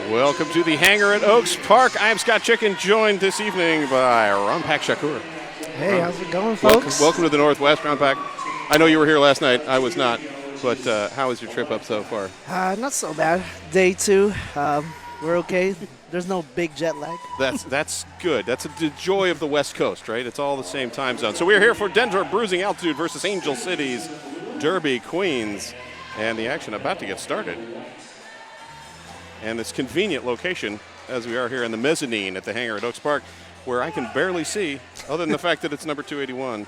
Welcome to the hangar at Oaks Park. I'm Scott Chicken, joined this evening by Rampak Shakur. Hey, how's it going, folks? Welcome to the Northwest, Rampak. I know you were here last night. I was not. But how was your trip up so far? Not so bad. Day 2. We're okay. There's no big jet lag. That's good. That's the joy of the West Coast, right? It's all the same time zone. So we're here for Denver Bruising Altitude versus Angel City's Derby Queens. And the action about to get started. And this convenient location, as we are here in the mezzanine at the hangar at Oaks Park, where I can barely see, other than the fact that it's number 281,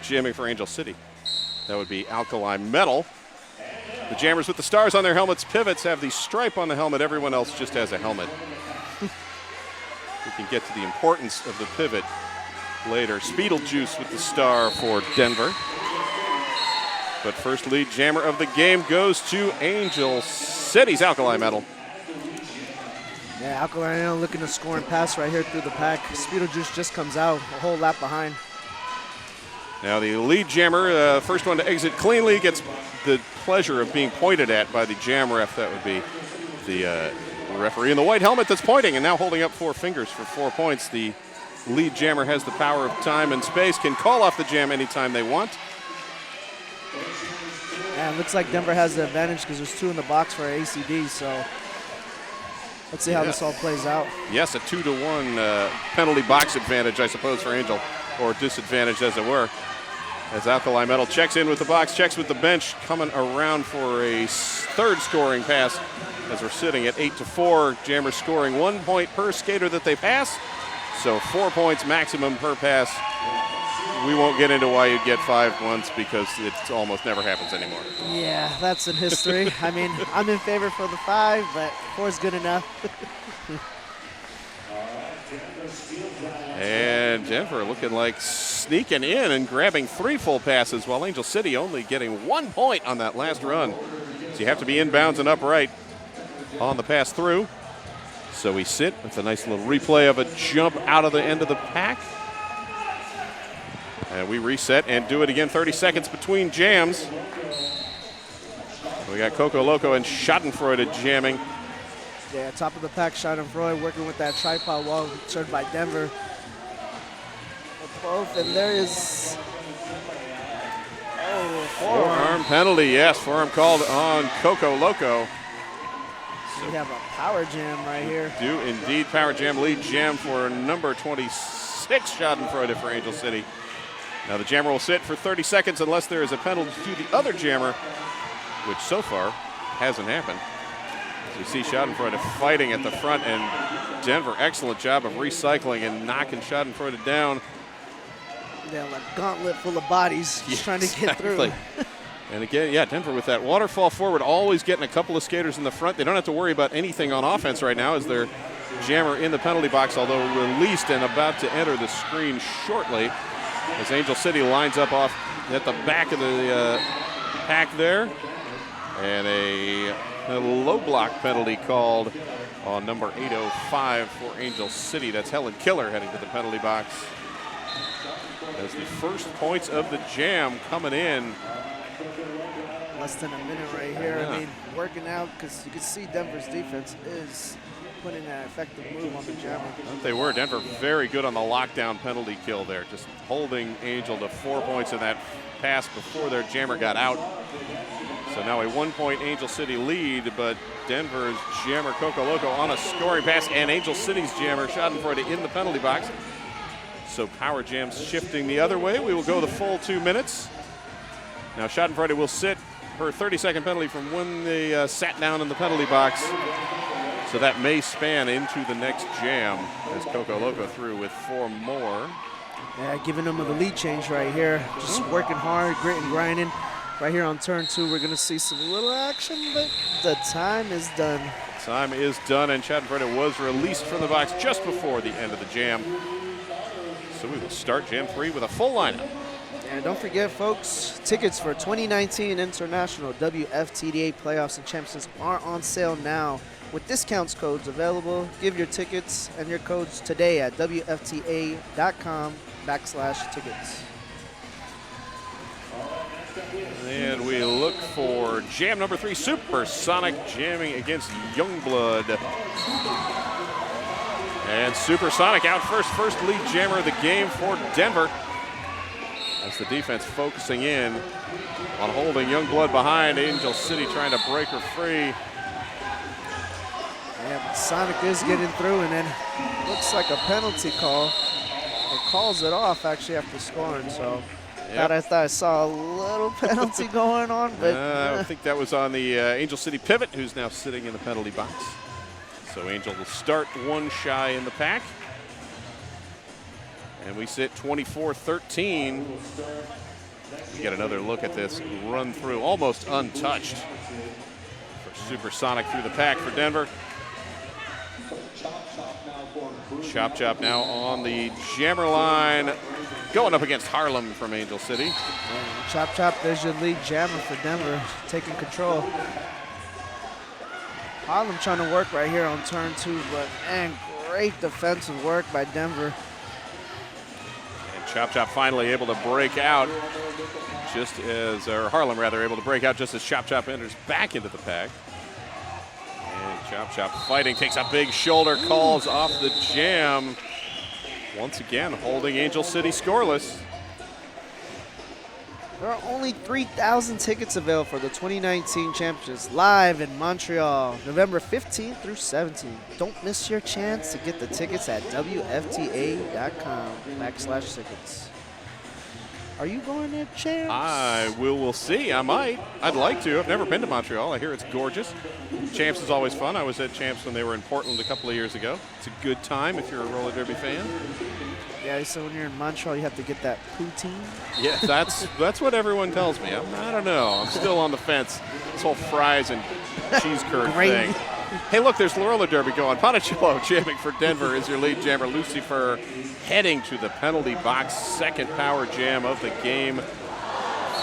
jamming for Angel City. That would be Alkali Metal. The jammers with the stars on their helmets, pivots, have the stripe on the helmet. Everyone else just has a helmet. We can get to the importance of the pivot later. Speedlejuice with the star for Denver. But first lead jammer of the game goes to Angel City's Alkali Metal. Yeah, Alkali Metal looking to score and pass right here through the pack. Speedlejuice just comes out a whole lap behind. Now the lead jammer, first one to exit cleanly, gets the pleasure of being pointed at by the jam ref. That would be the referee in the white helmet that's pointing and now holding up 4 fingers for 4 points. The lead jammer has the power of time and space, can call off the jam anytime they want. Yeah, it looks like Denver has the advantage because there's 2 in the box for ACD, so let's see how this all plays out. Yes, a 2-to-1 penalty box advantage, I suppose, for Angel, or disadvantage as it were. As Alkali Metal checks in with the box, checks with the bench, coming around for a third scoring pass as we're sitting at 8-4. Jammers scoring 1 point per skater that they pass, so 4 points maximum per pass. We won't get into why you'd get 5 once because it almost never happens anymore. Yeah, that's in history. I mean, I'm in favor for the 5, but 4 is good enough. And Denver looking like sneaking in and grabbing 3 full passes, while Angel City only getting 1 point on that last run. So you have to be inbounds and upright on the pass through. So we sit with a nice little replay of a jump out of the end of the pack. And we reset and do it again, 30 seconds between jams. We got Coco Loco and Schadenfreude jamming. Yeah, top of the pack, Schadenfreude working with that tripod wall served by Denver. Both, and there is forearm penalty, yes, forearm called on Coco Loco. So we have a power jam right here. Do indeed, power jam, lead jam for number 26, Schadenfreude for Angel City. Now the jammer will sit for 30 seconds unless there is a penalty to the other jammer, which so far hasn't happened. As you see Schadenfreude fighting at the front, and Denver, excellent job of recycling and knocking Schadenfreude down. Yeah, like a gauntlet full of bodies just trying to get through. And again, yeah, Denver with that waterfall forward, always getting a couple of skaters in the front. They don't have to worry about anything on offense right now as their jammer in the penalty box, although released and about to enter the screen shortly. As Angel City lines up off at the back of the pack there. And a low block penalty called on number 805 for Angel City. That's Helen Killer heading to the penalty box. As the first points of the jam coming in. Less than a minute right here. Yeah. I mean, working out because you can see Denver's defense is putting an effective move on the jammer. They were. Denver very good on the lockdown penalty kill there. Just holding Angel to 4 points in that pass before their jammer got out. So now a 1 point Angel City lead, but Denver's jammer Coco Loco on a scoring pass, and Angel City's jammer Schadenfreude in the penalty box. So power jams shifting the other way. We will go the full 2 minutes. Now Schadenfreude will sit her 30-second penalty from when they sat down in the penalty box. So that may span into the next jam as Coco Loco through with 4 more. Yeah, giving them the lead change right here. Just working hard, grit and grinding. Right here on turn 2, we're going to see some little action, but the time is done. Time is done, and Schadenfreude was released from the box just before the end of the jam. So we will start Jam 3 with a full lineup. And don't forget, folks, tickets for 2019 International WFTDA Playoffs and Championships are on sale now with discounts codes available. Give your tickets and your codes today at WFTA.com/tickets. And we look for jam number 3, Supersonic jamming against Youngblood. And Supersonic out first lead jammer of the game for Denver. As the defense focusing in on holding Youngblood behind. Angel City trying to break her free. Yeah, but Sonic is getting through, and then looks like a penalty call. It calls it off actually after scoring, so I thought I saw a little penalty going on, but I think that was on the Angel City pivot, who's now sitting in the penalty box. So Angel will start one shy in the pack. And we sit 24-13. We get another look at this run through, almost untouched for Supersonic through the pack for Denver. Chop Chop now on the jammer line, going up against Harlem from Angel City. And Chop Chop, there's your lead jammer for Denver, taking control. Harlem trying to work right here on turn 2, but man, great defensive work by Denver. And Chop Chop finally able to break out just as, or Harlem rather, able to break out just as Chop Chop enters back into the pack. And Chop Chop fighting, takes a big shoulder, calls off the jam. Once again, holding Angel City scoreless. There are only 3,000 tickets available for the 2019 Championships live in Montreal, November 15th through 17th. Don't miss your chance to get the tickets at WFTA.com/tickets. Are you going there, Champs? We'll see. I might. I'd like to. I've never been to Montreal. I hear it's gorgeous. Champs is always fun. I was at Champs when they were in Portland a couple of years ago. It's a good time if you're a roller derby fan. Yeah, so when you're in Montreal, you have to get that poutine. Yeah, that's what everyone tells me. I don't know. I'm still on the fence. This whole fries and cheese curd thing. Hey, look, there's roller derby going. Ponticello jamming for Denver is your lead jammer. Lucifer heading to the penalty box. Second power jam of the game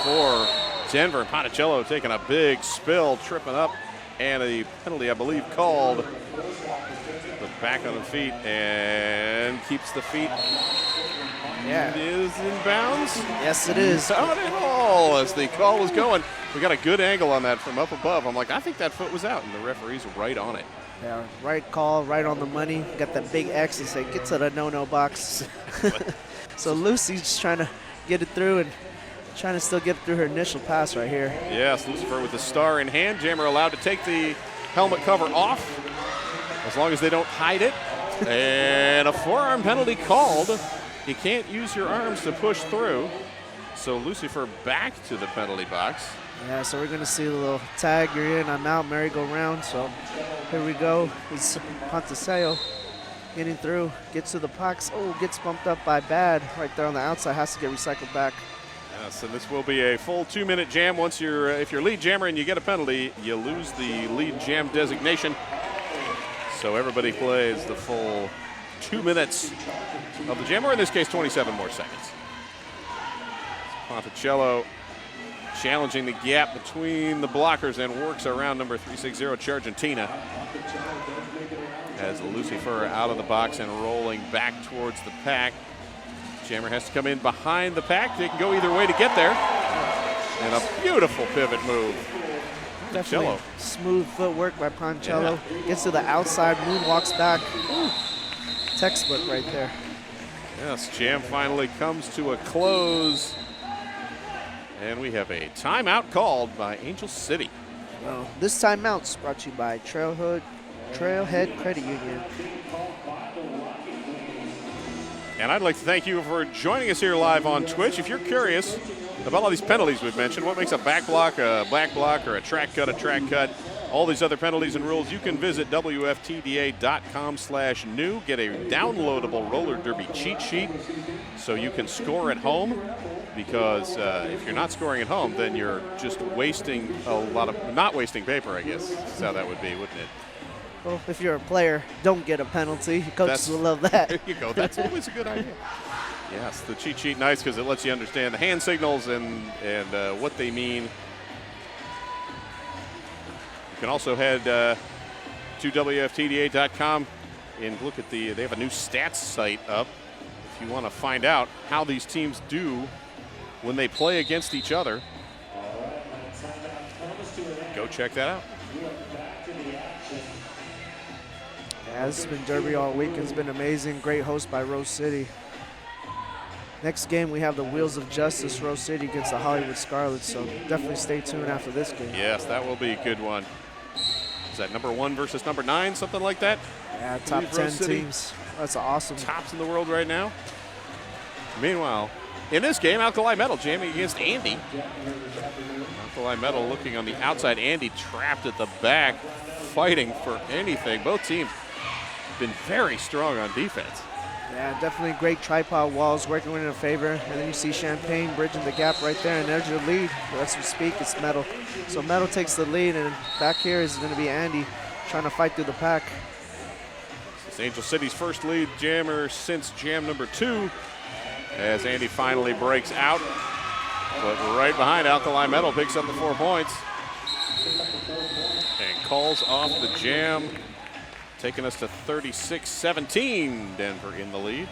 for Denver. Ponticello taking a big spill, tripping up, and a penalty, I believe, called. But back on the feet and keeps the feet. Yeah. It is in bounds. Yes, it is. Not at all as the call was going. We got a good angle on that from up above. I'm like, I think that foot was out, and the referee's right on it. Yeah, right call, right on the money. Got that big X and say, get to the no-no box. So Lucy's just trying to get it through and trying to still get through her initial pass right here. Yes, Lucifer with the star in hand. Jammer allowed to take the helmet cover off as long as they don't hide it. And a forearm penalty called. You can't use your arms to push through. So Lucifer back to the penalty box. Yeah, so we're going to see a little tag. You're in, I'm out, merry-go-round. So here we go. It's Ponticello getting through, gets to the box. Oh, gets bumped up by Bad right there on the outside. Has to get recycled back. So this will be a full 2-minute jam. Once you're, if you're lead jammer and you get a penalty, you lose the lead jam designation. So everybody plays the full 2 minutes of the jam, or in this case, 27 more seconds. Ponticello challenging the gap between the blockers and works around number 360, Argentina. As Lucifer out of the box and rolling back towards the pack. Jammer has to come in behind the pack. They can go either way to get there. And a beautiful pivot move. Definitely smooth footwork by Ponticello. Yeah. Gets to the outside, moonwalks back. Ooh. Textbook right there. Yes, jam finally comes to a close. And we have a timeout called by Angel City. Well, this timeout's brought to you by Trailhead Credit Union. And I'd like to thank you for joining us here live on Twitch. If you're curious about all these penalties we've mentioned, what makes a back block, or a track cut, all these other penalties and rules, you can visit WFTDA.com/new. Get a downloadable roller derby cheat sheet so you can score at home. Because if you're not scoring at home, then you're just wasting not wasting paper, I guess is how that would be, wouldn't it? Well, if you're a player, don't get a penalty. Coaches will love that. There you go. That's always a good idea. Yes, the cheat sheet nice because it lets you understand the hand signals and what they mean. You can also head to WFTDA.com and look at they have a new stats site up if you want to find out how these teams do when they play against each other. go check that out. Yeah, this has been Derby all week. It's been amazing. Great host by Rose City. Next game, we have the Wheels of Justice, Rose City against the Hollywood Scarlets, so definitely stay tuned after this game. Yes, that will be a good one. Is that number 1 versus number 9, something like that? Yeah, top 10 teams. That's awesome. Tops in the world right now. Meanwhile, in this game, Alkali Metal jamming against Andy. Alkali Metal looking on the outside. Andy trapped at the back, fighting for anything. Both teams have been very strong on defense. Yeah, definitely great tripod walls working in a favor. And then you see Champagne bridging the gap right there, and there's your lead. As we speak, it's Metal. So Metal takes the lead, and back here is going to be Andy trying to fight through the pack. It's Angel City's first lead jammer since jam number 2, as Andy finally breaks out. But right behind, Alkali Metal picks up the 4 points and calls off the jam, taking us to 36-17, Denver in the lead.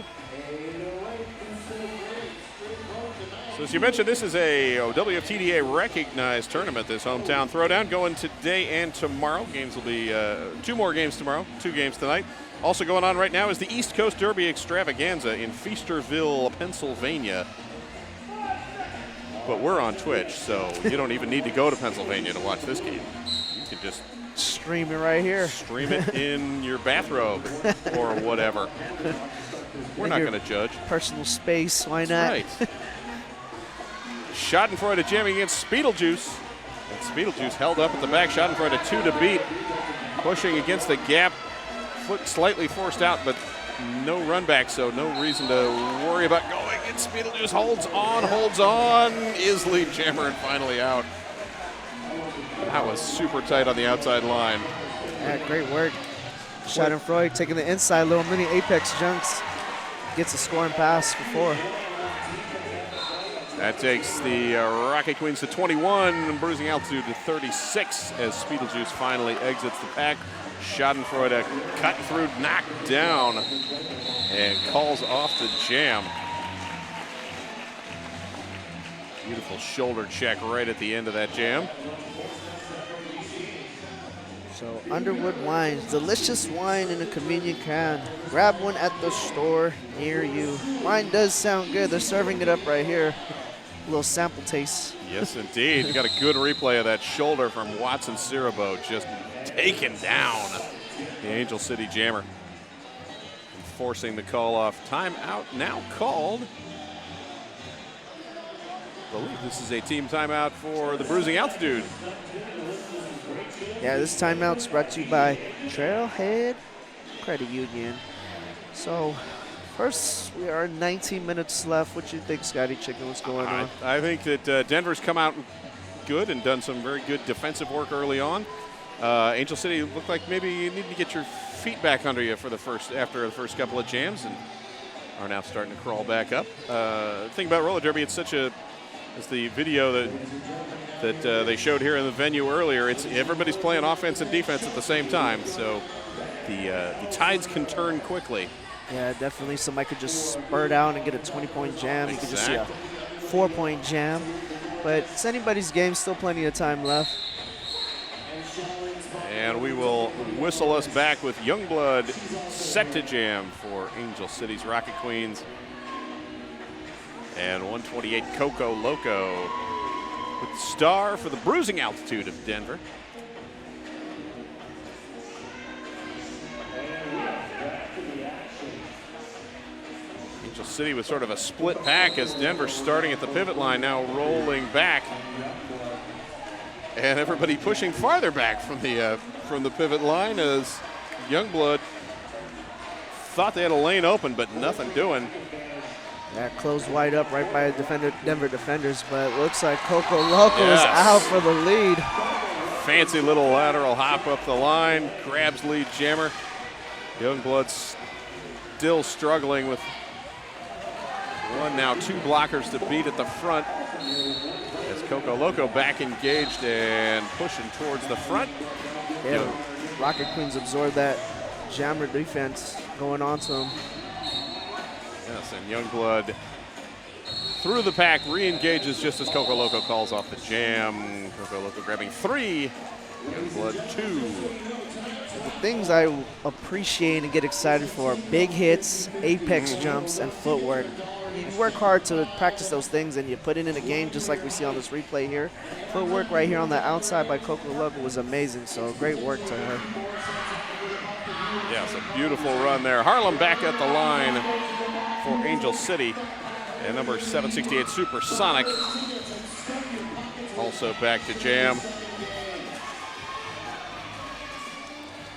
So as you mentioned, this is a WFTDA recognized tournament, this hometown throwdown, going today and tomorrow. Games will be 2 more games tomorrow, 2 games tonight. Also going on right now is the East Coast Derby Extravaganza in Feasterville, Pennsylvania. But we're on Twitch, so you don't even need to go to Pennsylvania to watch this game. You can just stream it right here. Stream it in your bathrobe or whatever. We're not going to judge. Personal space, why not? Right. Schadenfreude jamming against Speedlejuice. And Speedlejuice held up at the back. Schadenfreude 2 to beat. Pushing against the gap. Foot slightly forced out, but no run back, so no reason to worry about going. And Speedlejuice holds on. Is lead jammer and finally out. That was super tight on the outside line. Yeah, great work. Schadenfreude taking the inside, little mini apex jumps. Gets a scoring pass for 4. That takes the Rocket Queens to 21, Bruising Altitude to 36 as Speedlejuice finally exits the pack. Schadenfreude cut through, knocked down, and calls off the jam. Beautiful shoulder check right at the end of that jam. So Underwood Wines, delicious wine in a convenient can. Grab one at the store near you. Wine does sound good. They're serving it up right here. A little sample taste. Yes, indeed. You got a good replay of that shoulder from Watson Cirabo, just taken down the Angel City jammer. And forcing the call off. Timeout now called. I believe this is a team timeout for the Bruising Altitude. Yeah, this timeout's brought to you by Trailhead Credit Union. So, first, we are 19 minutes left. What you think, Scotty Chicken? What's going on? I think that Denver's come out good and done some very good defensive work early on. Angel City looked like maybe you need to get your feet back under you for after the first couple of jams, and are now starting to crawl back up. The thing about roller derby, it's the video that they showed here in the venue earlier. It's everybody's playing offense and defense at the same time, so the tides can turn quickly. Yeah, definitely. Somebody could just spurt out and get a 20-point jam. Exactly. You could just see a 4-point jam. But it's anybody's game. Still plenty of time left. And we will whistle us back with Youngblood set to jam for Angel City's Rocket Queens. And 128 Coco Loco with Star for the Bruising Altitude of Denver. Angel City with sort of a split pack as Denver starting at the pivot line, now rolling back. And everybody pushing farther back from the pivot line as Youngblood thought they had a lane open, but nothing doing. That closed wide up right by Denver defenders, but it looks like Coco Loco is out for the lead. Fancy little lateral hop up the line, grabs lead jammer. Youngblood still struggling with now 2 blockers to beat at the front. As Coco Loco back engaged and pushing towards the front. Yeah, Rocket Queens absorbed that jammer defense going on to him. Yes, and Youngblood through the pack, re-engages just as Coco Loco calls off the jam. Coco Loco grabbing 3, Blood 2. The things I appreciate and get excited for: big hits, apex jumps, and footwork. You work hard to practice those things and you put it in a game just like we see on this replay here. Footwork right here on the outside by Coco Loco was amazing, so great work to her. Yeah, it's a beautiful run there. Harlem back at the line for Angel City. And number 768, Supersonic, also back to jam.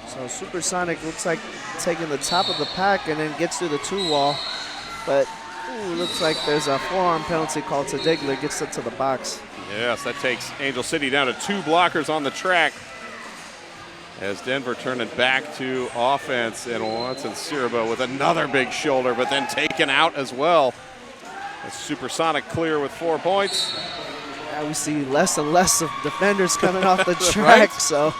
So Supersonic looks like taking the top of the pack and then gets through the 2-wall. But looks like there's a forearm penalty called to Diggler, gets it to the box. Yes, that takes Angel City down to 2 blockers on the track. As Denver turning back to offense, and Watson Cirabo with another big shoulder, but then taken out as well. As Supersonic clear with 4 points. Yeah, we see less and less of defenders coming off the track, right? So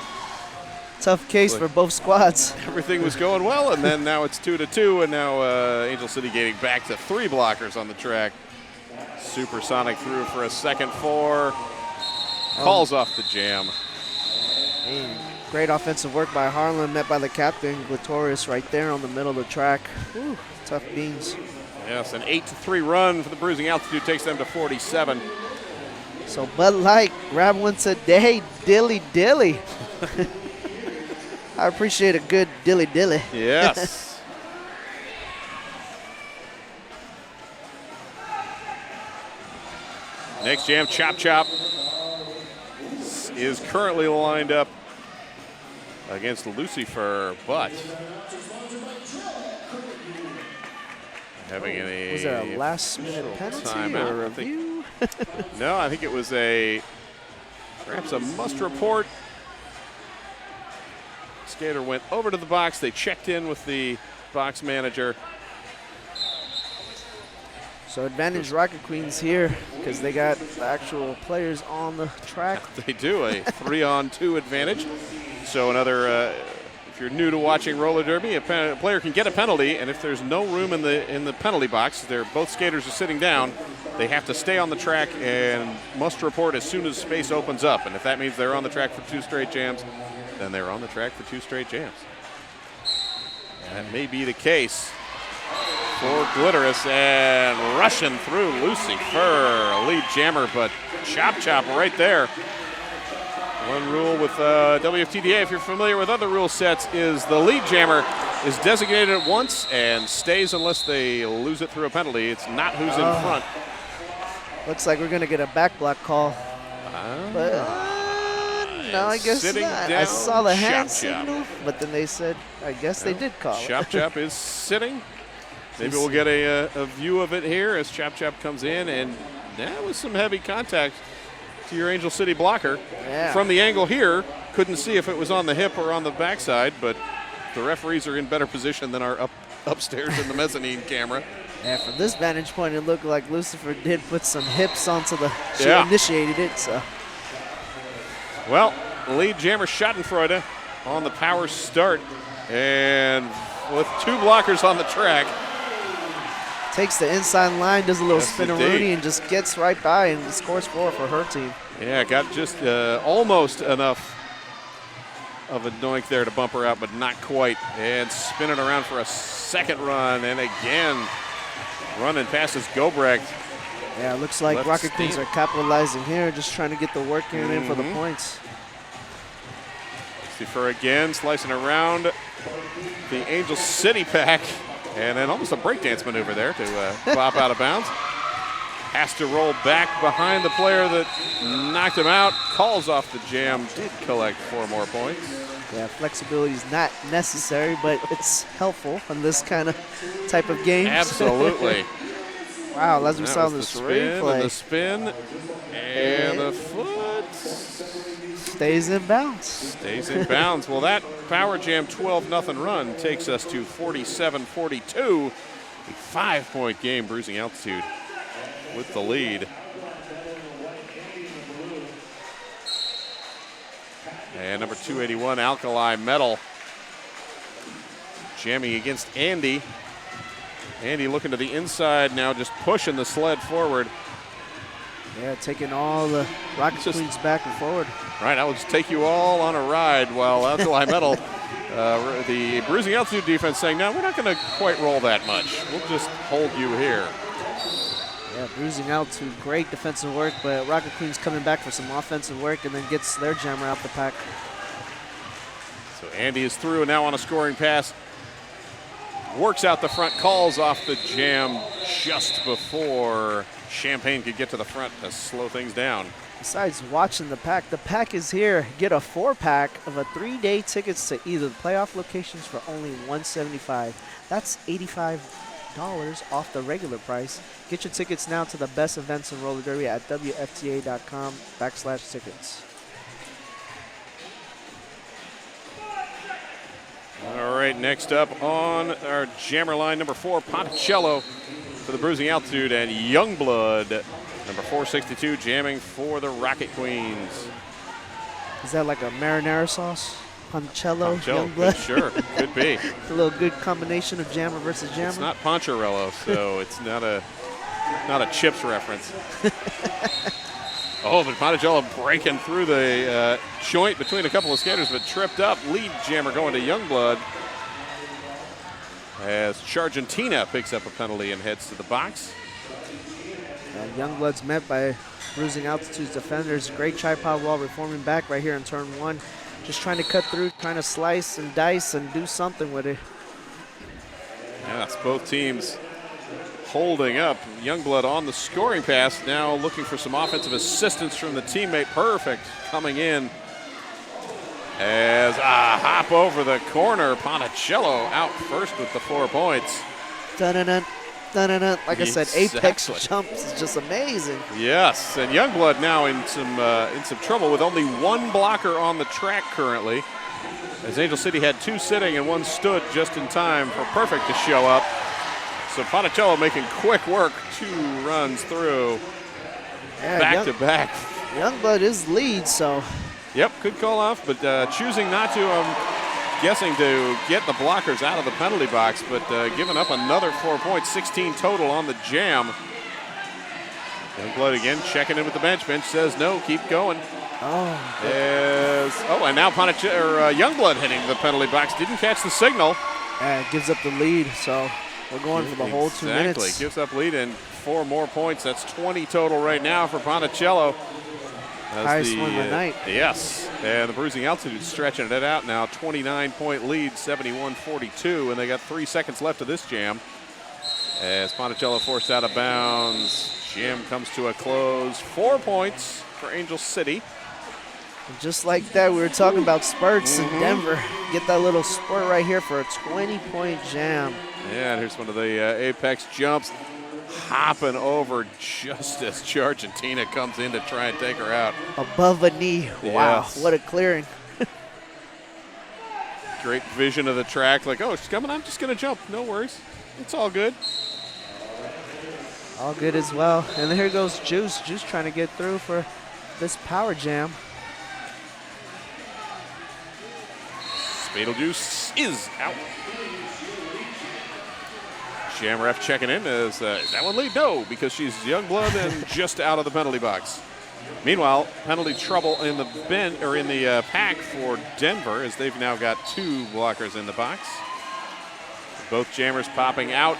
tough case for both squads. Everything was going well, and then now it's 2-2, and now Angel City getting back to 3 blockers on the track. Supersonic through for a second 4, calls off the jam. Great offensive work by Harlan, met by the captain, Glatorius, right there on the middle of the track. Whew, tough beans. Yes, an 8-3 run for the Bruising Altitude takes them to 47. So Bud Light, grab one today, dilly dilly. I appreciate a good dilly dilly. Yes. Next jam, Chop Chop, is currently lined up against Lucifer, but having a was there a last-minute penalty or a review? No, I think it was perhaps a must report. Skater went over to the box. They checked in with the box manager. So advantage Rocket Queens here because they got the actual players on the track. They do, a 3-on-2 advantage. So another, if you're new to watching roller derby, a player can get a penalty, and if there's no room in the penalty box, both skaters are sitting down, they have to stay on the track and must report as soon as space opens up. And if that means they're on the track for 2 straight jams, then they're on the track for 2 straight jams. And that may be the case for Glitterous, and rushing through Lucifer, lead jammer, but Chop Chop right there. One rule with WFTDA, if you're familiar with other rule sets, is the lead jammer is designated at once and stays unless they lose it through a penalty. It's not who's in front. Looks like we're going to get a back block call. But no, I guess not. I saw the hand signal, but then they said, I guess they did call it. Chop Chop is sitting. Maybe we'll get a view of it here as Chop Chop comes in, and that was some heavy contact to your Angel City blocker. Yeah. From the angle here, couldn't see if it was on the hip or on the backside, but the referees are in better position than our upstairs in the mezzanine camera. Yeah, from this vantage point, it looked like Lucifer did put some hips onto the, she initiated it, so. Well, lead jammer Schadenfreude on the power start, and with 2 blockers on the track. Takes the inside line, does a little spin-a-rooney, and just gets right by and scores 4 for her team. Yeah, got just almost enough of a doink there to bump her out, but not quite. And spinning around for a second run, and again, running past his Gobrecht. Yeah, looks like Rocket Queens are capitalizing here, just trying to get the work in for the points. Lucifer again, slicing around the Angel City pack. And then almost a breakdance maneuver there to pop out of bounds. Has to roll back behind the player that knocked him out. Calls off the jam, did collect 4 more points. Yeah, flexibility is not necessary, but it's helpful in this kind of type of game. Absolutely. Wow, as we saw in this replay. And the spin, and the foot. Stays in bounds. Stays in bounds. Well, that Power Jam 12-0 run takes us to 47-42. A 5-point game, Bruising Altitude with the lead. And number 281, Alkali Metal, jamming against Andy. Andy looking to the inside now, just pushing the sled forward. Yeah, taking all the Rocket Queens back and forward. Right, I will just take you all on a ride while Alkali Metal, the Bruising Altitude defense saying, no, we're not going to quite roll that much. We'll just hold you here. Yeah, Bruising Altitude, great defensive work, but Rocket Queens coming back for some offensive work and then gets their jammer out the pack. So Andy is through and now on a scoring pass. Works out the front, calls off the jam just before Champagne could get to the front to slow things down. Besides watching the pack is here. Get a 4-pack of a 3-day tickets to either the playoff locations for only $175. That's $85 off the regular price. Get your tickets now to the best events in roller derby at WFTA.com/tickets. All right, next up on our jammer line, number 4, Ponticello for the Bruising Altitude, and Youngblood, number 462, jamming for the Rocket Queens. Is that like a marinara sauce? Ponticello, Youngblood? Sure, could be. It's a little good combination of jammer versus jammer. It's not Poncherello, so it's not a chips reference. Oh, but Ponticello breaking through the joint between a couple of skaters, but tripped up. Lead jammer going to Youngblood as Chargentina picks up a penalty and heads to the box. Youngblood's met by Bruising Altitude's defenders. Great tripod wall reforming back right here in turn 1. Just trying to cut through, trying to slice and dice and do something with it. Yes, both teams holding up. Youngblood on the scoring pass, now looking for some offensive assistance from the teammate. Perfect coming in as a hop over the corner. Ponticello out first with the 4 points. Dun-dun-dun, dun-dun-dun. Like I said, Exactly. apex jumps is just amazing. Yes, and Youngblood now in some trouble with only 1 blocker on the track currently, as Angel City had 2 sitting and 1 stood just in time for Perfect to show up. So Ponticello making quick work, 2 runs through, back to back. Youngblood is lead, so. Yep, good call off, but choosing not to, I'm guessing, to get the blockers out of the penalty box, but giving up another 4 points, 16 total on the jam. Youngblood again checking in with the bench. Bench says no, keep going. And now Youngblood hitting the penalty box. Didn't catch the signal. It gives up the lead, so we're going for the whole 2 minutes. Exactly, gives up lead and 4 more points. That's 20 total right now for Ponticello. Highest one of the night. Yes, and the Bruising Altitude stretching it out now. 29-point lead, 71-42, and they got 3 seconds left of this jam. As Ponticello forced out of bounds, jam comes to a close. 4 points for Angel City. And just like that, we were talking about spurts in Denver. Get that little spurt right here for a 20-point jam. Yeah, and here's one of the apex jumps. Hopping over just as Chargentina comes in to try and take her out. Above a knee. Wow, yes. What a clearing. Great vision of the track. Like, oh, she's coming. I'm just going to jump. No worries. It's all good. All good as well. And here goes Juice. Juice trying to get through for this power jam. Beetlejuice is out. Jam ref checking in. Is that one lead? No, because she's Youngblood and just out of the penalty box. Meanwhile, penalty trouble in the pack for Denver, as they've now got 2 blockers in the box. Both jammers popping out.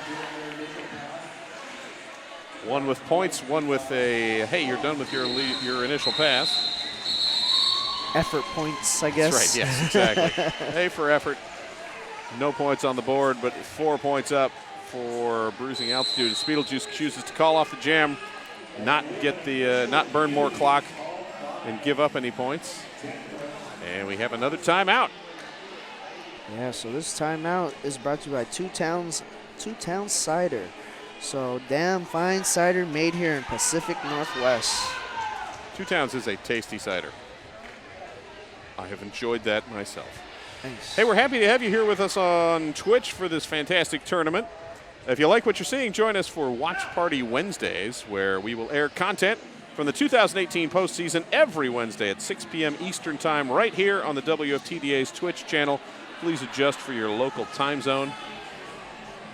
One with points, one with a, hey, you're done with your initial pass. Effort points, I guess. That's right, yes, exactly. Hey for effort. No points on the board, but 4 points up for Bruising Altitude. Beetlejuice chooses to call off the jam, not burn more clock, and give up any points. And we have another timeout. Yeah, so this timeout is brought to you by Two Towns Cider. So damn fine cider made here in Pacific Northwest. Two Towns is a tasty cider. I have enjoyed that myself. Thanks. Hey, we're happy to have you here with us on Twitch for this fantastic tournament. If you like what you're seeing, join us for Watch Party Wednesdays, where we will air content from the 2018 postseason every Wednesday at 6 p.m. Eastern Time right here on the WFTDA's Twitch channel. Please adjust for your local time zone.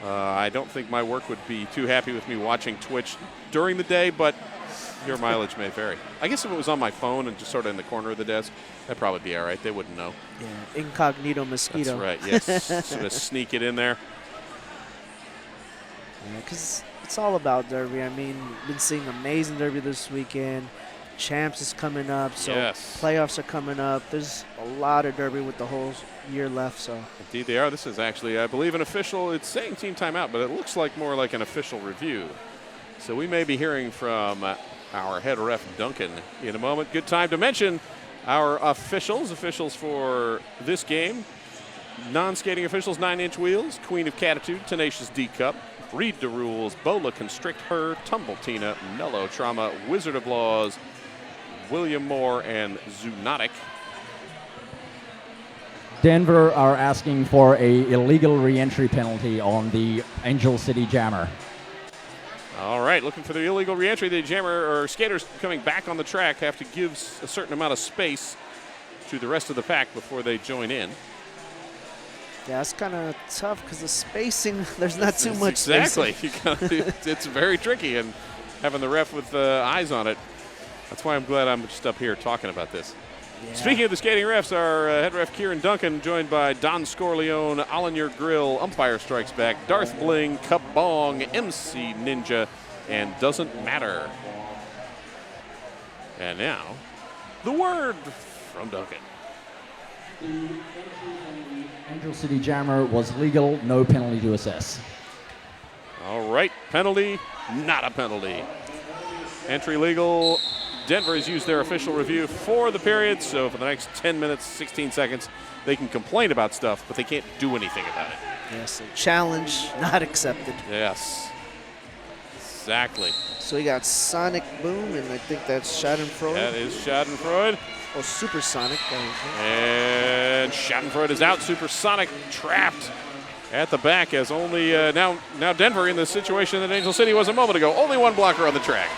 I don't think my work would be too happy with me watching Twitch during the day, but your mileage may vary. I guess if it was on my phone and just sort of in the corner of the desk, that'd probably be all right. They wouldn't know. Yeah, incognito mosquito. That's right, yes. Sort of sneak it in there. Yeah, because it's all about Derby. I mean, been seeing amazing Derby this weekend. Champs is coming up, so playoffs are coming up. There's a lot of Derby with the whole year left. So indeed they are. This is actually, I believe, an official. It's saying team timeout, but it looks like more like an official review. So we may be hearing from our head ref, Duncan, in a moment. Good time to mention our officials for this game. Non-skating officials, 9-inch wheels, Queen of Catitude, Tenacious D Cup, Read the Rules, Bola Constrict Her, Tumble Tina, Mellow Trauma, Wizard of Laws, William Moore, and Zoonotic. Denver are asking for a illegal re-entry penalty on the Angel City Jammer. All right, looking for the illegal re-entry. The jammer or skaters coming back on the track have to give a certain amount of space to the rest of the pack before they join in. Yeah, it's kind of tough because the spacing, there's not too much exactly. spacing. It's very tricky, and having the ref with eyes on it. That's why I'm glad I'm just up here talking about this. Yeah. Speaking of the skating refs, our head ref Kieran Duncan, joined by Don Scorleone, Alanier Grill, Umpire Strikes Back, Darth Bling, Cup Bong, MC Ninja, and Doesn't Matter. And now, the word from Duncan. Angel City Jammer was legal, no penalty to assess. All right, penalty, not a penalty. Entry legal. Denver has used their official review for the period, so for the next 10 minutes, 16 seconds, they can complain about stuff, but they can't do anything about it. Yes, a challenge not accepted. Yes, exactly. So we got Sonic Boom, and I think that's Schadenfreude. That is Schadenfreude. Or Supersonic. And Schadenfreude is out. Supersonic trapped at the back as only now Denver in the situation that Angel City was a moment ago. Only one blocker on the track.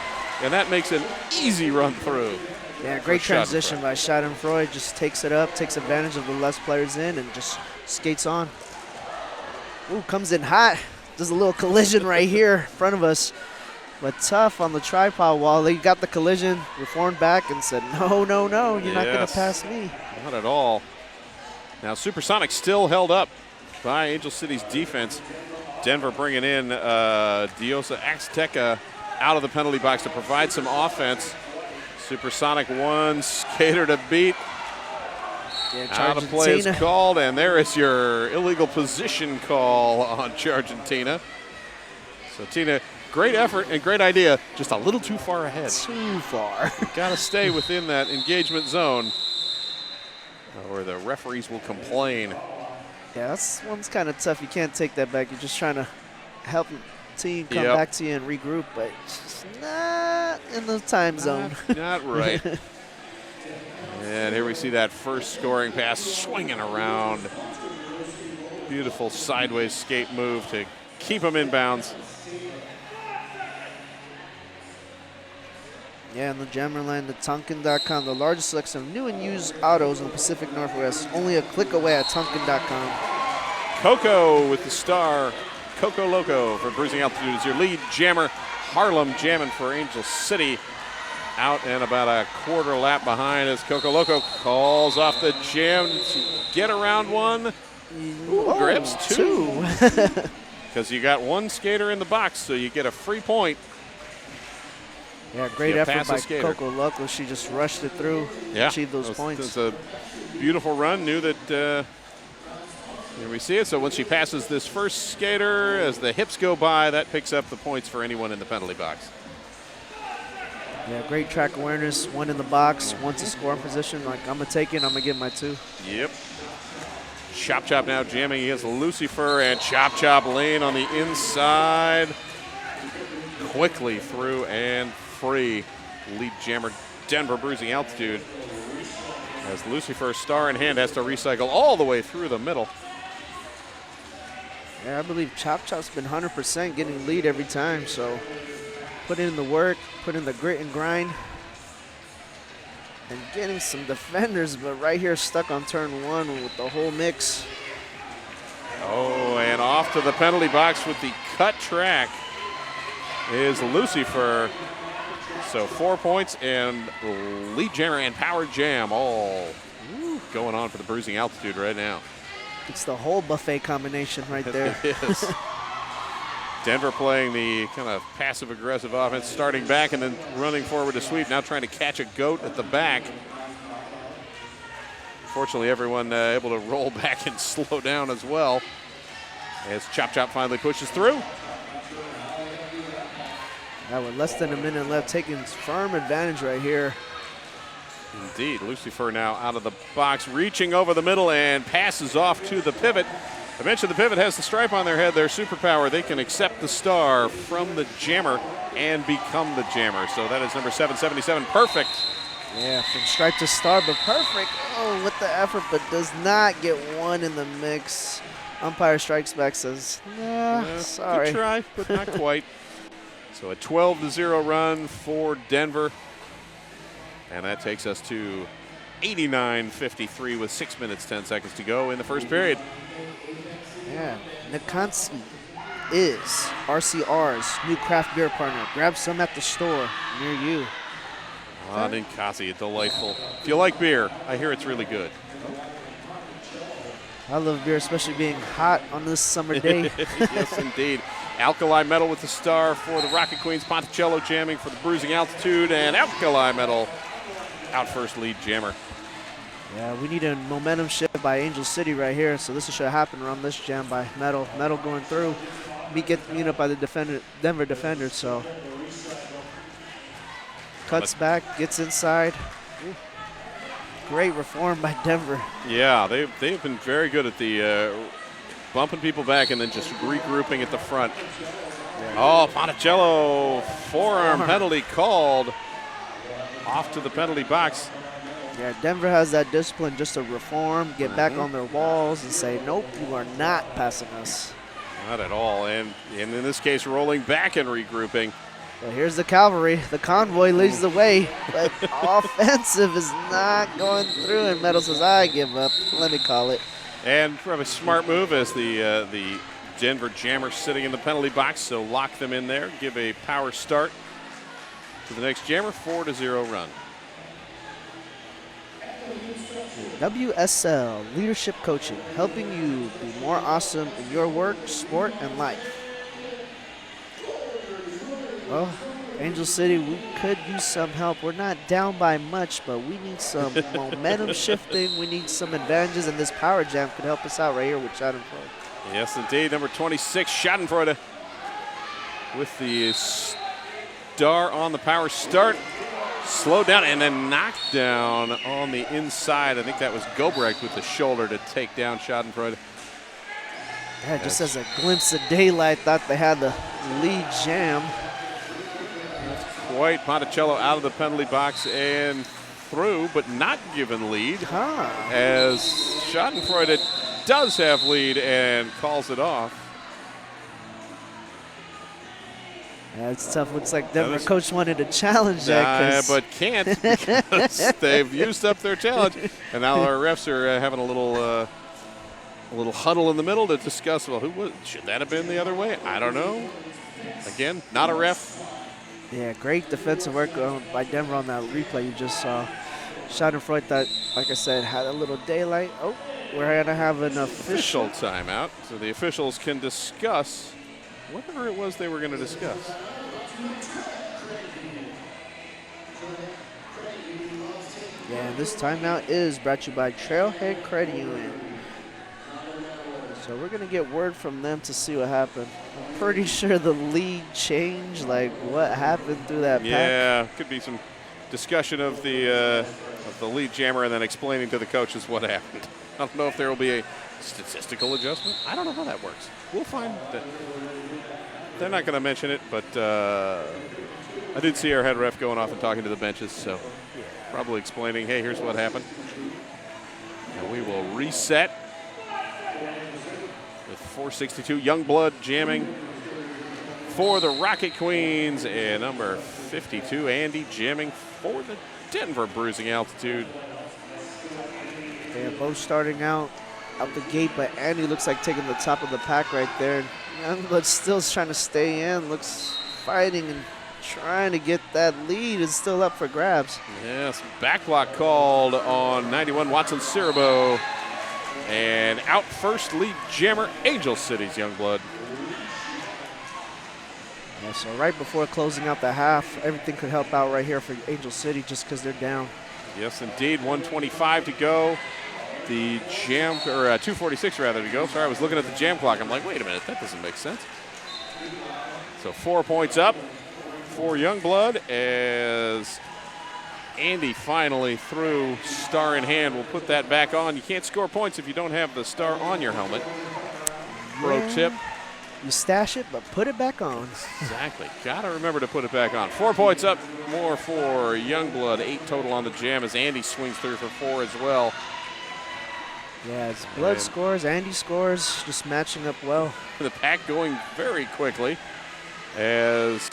And that makes an easy run through. Yeah, great transition by Schadenfreude. Just takes it up, takes advantage of the less players in, and just skates on. Ooh, comes in hot. Does a little collision right here in front of us. But tough on the tripod wall. They got the collision, reformed back, and said, no, no, no, you're not going to pass me. Not at all. Now, Supersonic still held up by Angel City's defense. Denver bringing in Diosa Azteca out of the penalty box to provide some offense. Supersonic one, skater to beat. Yeah, out of play is called, and there is your illegal position call on Chargentina. So Tina, great effort and great idea, just a little too far ahead. Too far. Got to stay within that engagement zone, or the referees will complain. Yeah, that's one's kind of tough. You can't take that back. You're just trying to help team come back to you and regroup, but it's not in the time zone. Not right. And here we see that first scoring pass swinging around. Beautiful sideways skate move to keep him in bounds. Yeah, in the Jammerland, the Tonkin.com, the largest selection of new and used autos in the Pacific Northwest. Only a click away at Tonkin.com. Coco with the star. Coco Loco for Bruising Altitude is your lead jammer. Harlem jamming for Angel City. Out and about a quarter lap behind as Coco Loco calls off the jam to get around one. Ooh, grabs two. Because you got one skater in the box, so you get a free point. Yeah, great effort by Coco Loco. She just rushed it through, achieved those points. It was a beautiful run. Knew that. Here we see it. So once she passes this first skater, as the hips go by, that picks up the points for anyone in the penalty box. Yeah, great track awareness. One in the box, one to score position. Like, I'm going to take it, I'm going to get my two. Yep. Chop Chop now jamming against Lucifer, and Chop Chop lane on the inside. Quickly through and free. Lead jammer Denver Bruising Altitude. As Lucifer, star in hand, has to recycle all the way through the middle. Yeah, I believe Chop Chop's been 100% getting lead every time, so put in the work, put in the grit and grind, and getting some defenders, but right here stuck on turn one with the whole mix. Oh, and off Off to the penalty box with the cut track is Lucifer. So 4 points and lead jammer and power jam all going on for the Bruising Altitude right now. It's the whole buffet combination right there. It is. Denver playing the kind of passive-aggressive offense, starting back and then running forward to sweep, now trying to catch a goat at the back. Fortunately, everyone able to roll back and slow down as well as Chop Chop finally pushes through. Now with less than a minute left, taking firm advantage right here. Indeed, Lucifer now out of the box, reaching over the middle and passes off to the pivot. I mentioned the pivot has the stripe on their head, their superpower. They can accept the star from the jammer and become the jammer. So that is number 777, perfect. Yeah, from stripe to star, but perfect. Oh, with the effort, but does not get one in the mix. Umpire strikes back, says, nah, sorry. Good try, but not quite. So a 12-0 run for Denver. And that takes us to 89-53 with 6 minutes, 10 seconds to go in the first period. Yeah, Nikansi is RCR's new craft beer partner. Grab some at the store near you. Ah, Ninkasi, delightful. If you like beer, I hear it's really good. I love beer, especially being hot on this summer day. Yes, indeed. Alkali Metal with the star for the Rocket Queens. Ponticello jamming for the Bruising Altitude, and Alkali Metal out first, lead jammer. Yeah, we need a momentum shift by Angel City right here, so this should happen around this jam by Metal. Metal going through, beat up by the Denver defender, so. Cuts back, gets inside. Ooh. Great reform by Denver. Yeah, they've been very good at the bumping people back and then just regrouping at the front. Yeah. Oh, Ponticello, forearm penalty called off to the penalty box. Yeah, Denver has that discipline just to reform, get back on their walls and say, nope, you are not passing us. Not at all, and in this case, rolling back and regrouping. Well, here's the cavalry. The convoy leads the way, but offensive is not going through, and Metal says, I give up. Let me call it. And probably a smart move as the Denver Jammer sitting in the penalty box, so lock them in there, give a power start to the next jammer, 4-0 run. WSL Leadership Coaching, helping you be more awesome in your work, sport, and life. Well, Angel City, we could use some help. We're not down by much, but we need some momentum shifting. We need some advantages, and this power jam could help us out right here with Schadenfreude. Yes, indeed. Number 26, Schadenfreude with the star on the power start. Slow down and then knocked down on the inside. I think that was Gobrecht with the shoulder to take down Schadenfreude. Yeah, just as a glimpse of daylight, thought they had the lead jam. Quite Ponticello out of the penalty box and through, but not given lead. As Schadenfreude does have lead and calls it off. Yeah, it's tough. Looks like Denver coach wanted to challenge that. But can't because they've used up their challenge. And now our refs are having a little huddle in the middle to discuss, well, should that have been the other way? I don't know. Again, not a ref. Yeah, great defensive work by Denver on that replay you just saw. Schadenfreude that, like I said, had a little daylight. Oh, we're going to have an official timeout. So the officials can discuss whatever it was they were going to discuss. Yeah, this timeout is brought to you by Trailhead Credit Union. So we're going to get word from them to see what happened. I'm pretty sure the lead changed, like what happened through that pack. Yeah, could be some discussion of the lead jammer and then explaining to the coaches what happened. I don't know if there will be a statistical adjustment. I don't know how that works. We'll find that. They're not going to mention it, but I did see our head ref going off and talking to the benches, so probably explaining, hey, here's what happened. And we will reset with 462. Youngblood jamming for the Rocket Queens, and number 52, Andy, jamming for the Denver Bruising Altitude. They are both starting out out the gate, but Andy looks like taking the top of the pack right there. Youngblood still trying to stay in, looks fighting and trying to get that lead. Is still up for grabs. Yes, back block called on 91 Watson Cirabo. And out first lead jammer, Angel City's Youngblood. Yeah, so right before closing out the half, everything could help out right here for Angel City just because they're down. Yes, indeed. 1:25 to go. The jam, or 2:46 rather to go. Sorry, I was looking at the jam clock. I'm like, wait a minute, that doesn't make sense. So 4 points up for Youngblood as Andy finally threw star in hand. We'll put that back on. You can't score points if you don't have the star on your helmet. Pro tip. You stash it, but put it back on. Exactly. Got to remember to put it back on. 4 points up more for Youngblood. 8 total on the jam as Andy swings through for 4 as well. Yeah, as Blood scores, Andy scores, just matching up well. The pack going very quickly as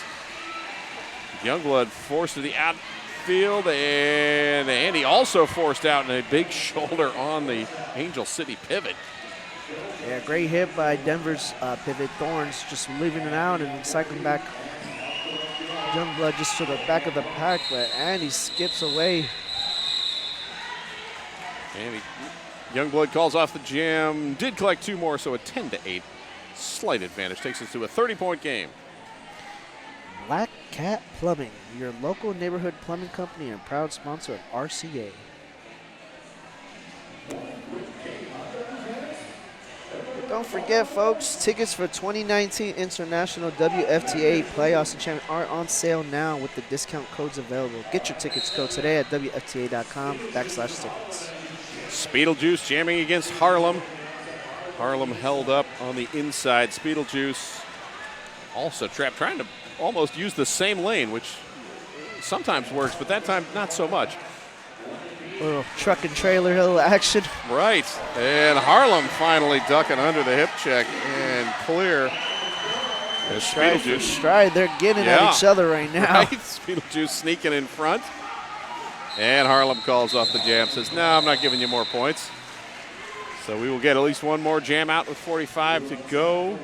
Youngblood forced to the outfield, and Andy also forced out in a big shoulder on the Angel City pivot. Yeah, great hit by Denver's pivot. Thorns just leaving it out and cycling back. Youngblood just to the back of the pack, but Andy skips away. Andy, Youngblood calls off the jam, did collect 2 more, so a 10-8 slight advantage takes us to a 30-point game. Black Cat Plumbing, your local neighborhood plumbing company and proud sponsor of RCA. Don't forget, folks, tickets for 2019 International WFTA Playoffs and Champions are on sale now with the discount codes available. Get your tickets code today at WFTA.com/tickets. Speedlejuice jamming against Harlem. Harlem held up on the inside. Speedlejuice also trapped, trying to almost use the same lane, which sometimes works, but that time not so much. Little truck and trailer hill action. Right, and Harlem finally ducking under the hip check and clear. Stride for stride, they're getting at each other right now. Right, Speedlejuice sneaking in front. And Harlem calls off the jam, says, no, I'm not giving you more points. So we will get at least one more jam out with 45 to go.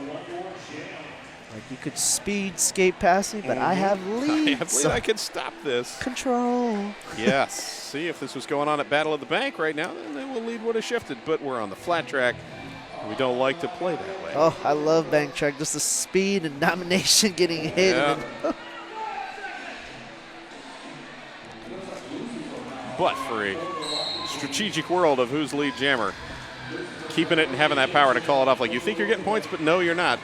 Like you could speed skate past me, but I have lead. I believe I can stop this. Control. Yes. See, if this was going on at Battle of the Bank right now, then the lead would have shifted. But we're on the flat track. We don't like to play that way. Oh, I love bank track. Just the speed and domination getting hit. Yeah. But for a strategic world of who's lead jammer, keeping it and having that power to call it off. Like you think you're getting points, but no, you're not.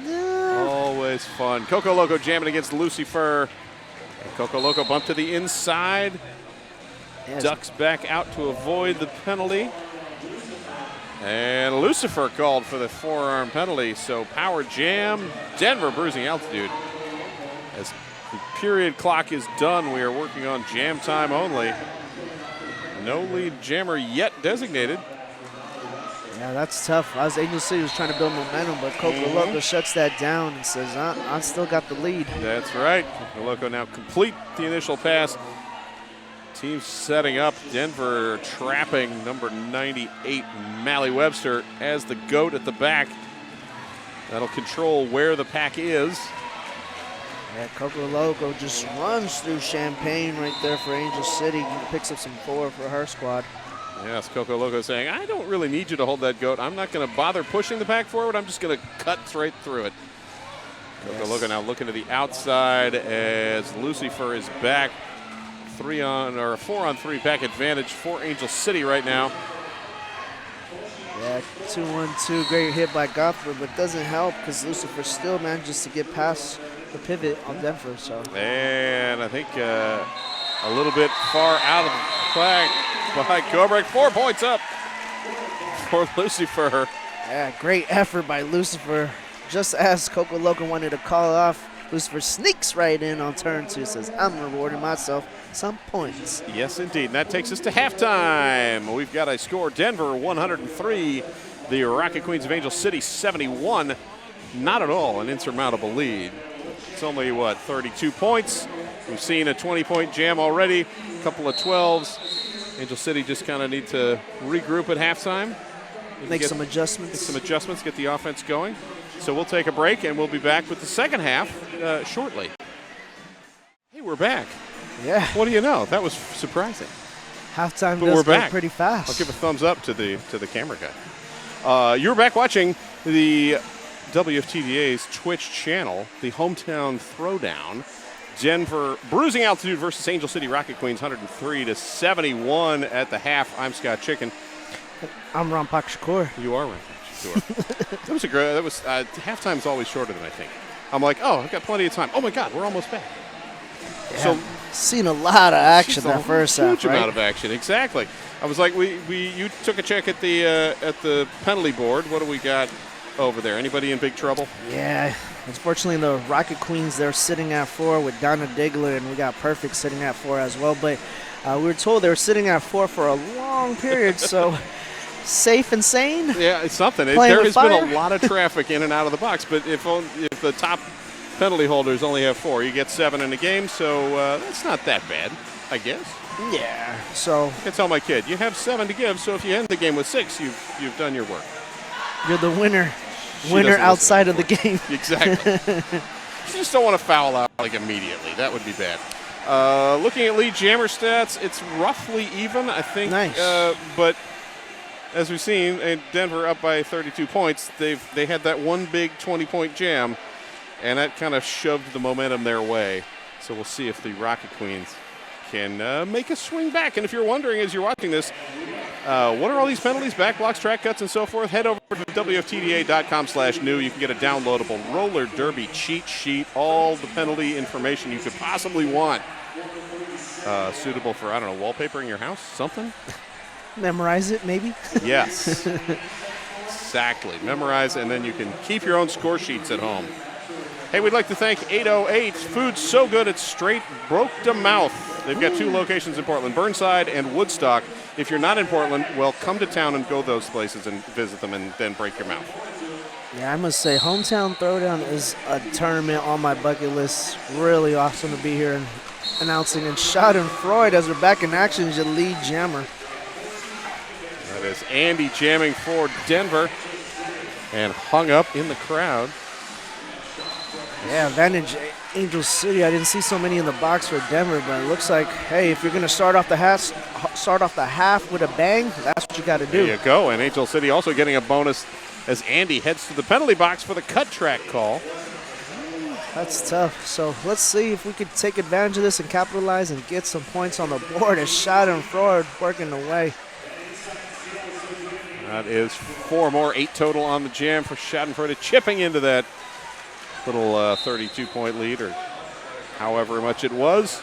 No. Always fun. Coco Loco jamming against Lucifer. And Coco Loco bumped to the inside. Yes. Ducks back out to avoid the penalty. And Lucifer called for the forearm penalty. So power jam, Denver bruising altitude. As the period clock is done, we are working on jam time only. No lead jammer yet designated. Yeah, that's tough. As Angel City was trying to build momentum, but Coco Loco shuts that down and says, I still got the lead. That's right. Coco Loco now complete the initial pass. Team setting up. Denver trapping number 98, Mally Webster, as the GOAT at the back. That'll control where the pack is. Yeah, Coco Loco just runs through Champaign right there for Angel City. He picks up some 4 for her squad. Yes, Coco Loco saying, I don't really need you to hold that GOAT. I'm not going to bother pushing the pack forward. I'm just going to cut right through it. Coco Loco now looking to the outside as Lucifer is back. 4-on-3 pack advantage for Angel City right now. Yeah, 2-1-2, great hit by Gothard, but doesn't help because Lucifer still manages to get past the pivot on Denver. So. And I think a little bit far out of the flag by Kobrek. 4 points up for Lucifer. Yeah, great effort by Lucifer. Just as Coco Loco wanted to call off, Lucifer sneaks right in on turn 2, says, I'm rewarding myself some points. Yes, indeed. And that takes us to halftime. We've got a score, Denver 103, the Rocket Queens of Angel City 71. Not at all an insurmountable lead. It's only, 32 points. We've seen a 20-point jam already, a couple of 12s. Angel City just kind of need to regroup at halftime. Make some adjustments. Make some adjustments, get the offense going. So we'll take a break, and we'll be back with the second half shortly. Hey, we're back. Yeah. What do you know? That was surprising. Halftime But does we're go back. pretty fast. I'll give a thumbs up to the camera guy. You're back watching the WFTDA's Twitch channel, the Hometown Throwdown. Denver Bruising Altitude versus Angel City Rocket Queens, 103-71 at the half. I'm Scott Chicken. I'm Rampak Shakur. You are right. Sure. Halftime's always shorter than I think. I'm like, oh, I've got plenty of time. Oh my God, we're almost back. Yeah, So seen a lot of action that first half, huge amount of action, exactly. I was like, you took a check at the penalty board. What do we got over there? Anybody in big trouble? Yeah, unfortunately the Rocket Queens, they're sitting at 4 with Donna Diggler, and we got Perfect sitting at 4 as well. But we were told they were sitting at 4 for a long period, so safe and sane. Yeah, it's something. There has been a lot of traffic in and out of the box, but if the top penalty holders only have 4, you get 7 in a game, so that's not that bad, I guess. Yeah, so I can tell my kid, you have 7 to give, so if you end the game with 6, you've done your work. you're the winner. She Winner doesn't outside listen of the game. Exactly. You just don't want to foul out like immediately. That would be bad. Looking at lead jammer stats, it's roughly even, I think. Nice. But as we've seen, Denver up by 32 points. They had that one big 20-point jam, and that kind of shoved the momentum their way. So we'll see if the Rocket Queens can make a swing back. And if you're wondering as you're watching this, what are all these penalties, back blocks, track cuts, and so forth? Head over to WFTDA.com/new. You can get a downloadable roller derby cheat sheet, all the penalty information you could possibly want. Suitable for, I don't know, wallpapering your house, something? Memorize it, maybe. Yes. Exactly. Memorize, and then you can keep your own score sheets at home. Hey, we'd like to thank 808. Food's so good it's straight broke to mouth. They've got 2 locations in Portland, Burnside and Woodstock. If you're not in Portland, well, come to town and go those places and visit them and then break your mouth. Yeah, I must say, Hometown Throwdown is a tournament on my bucket list. Really awesome to be here and announcing. And Schadenfreude, as we're back in action, is your lead jammer. That is Andy jamming for Denver and hung up in the crowd. Yeah, advantage Angel City. I didn't see so many in the box for Denver, but it looks like, hey, if you're going to start off the half with a bang, that's what you got to do. There you go. And Angel City also getting a bonus as Andy heads to the penalty box for the cut track call. That's tough. So let's see if we could take advantage of this and capitalize and get some points on the board as Schadenfreude working away. That is 4 more, 8 total on the jam for Schadenfreude, chipping into that little 32-point lead, or however much it was.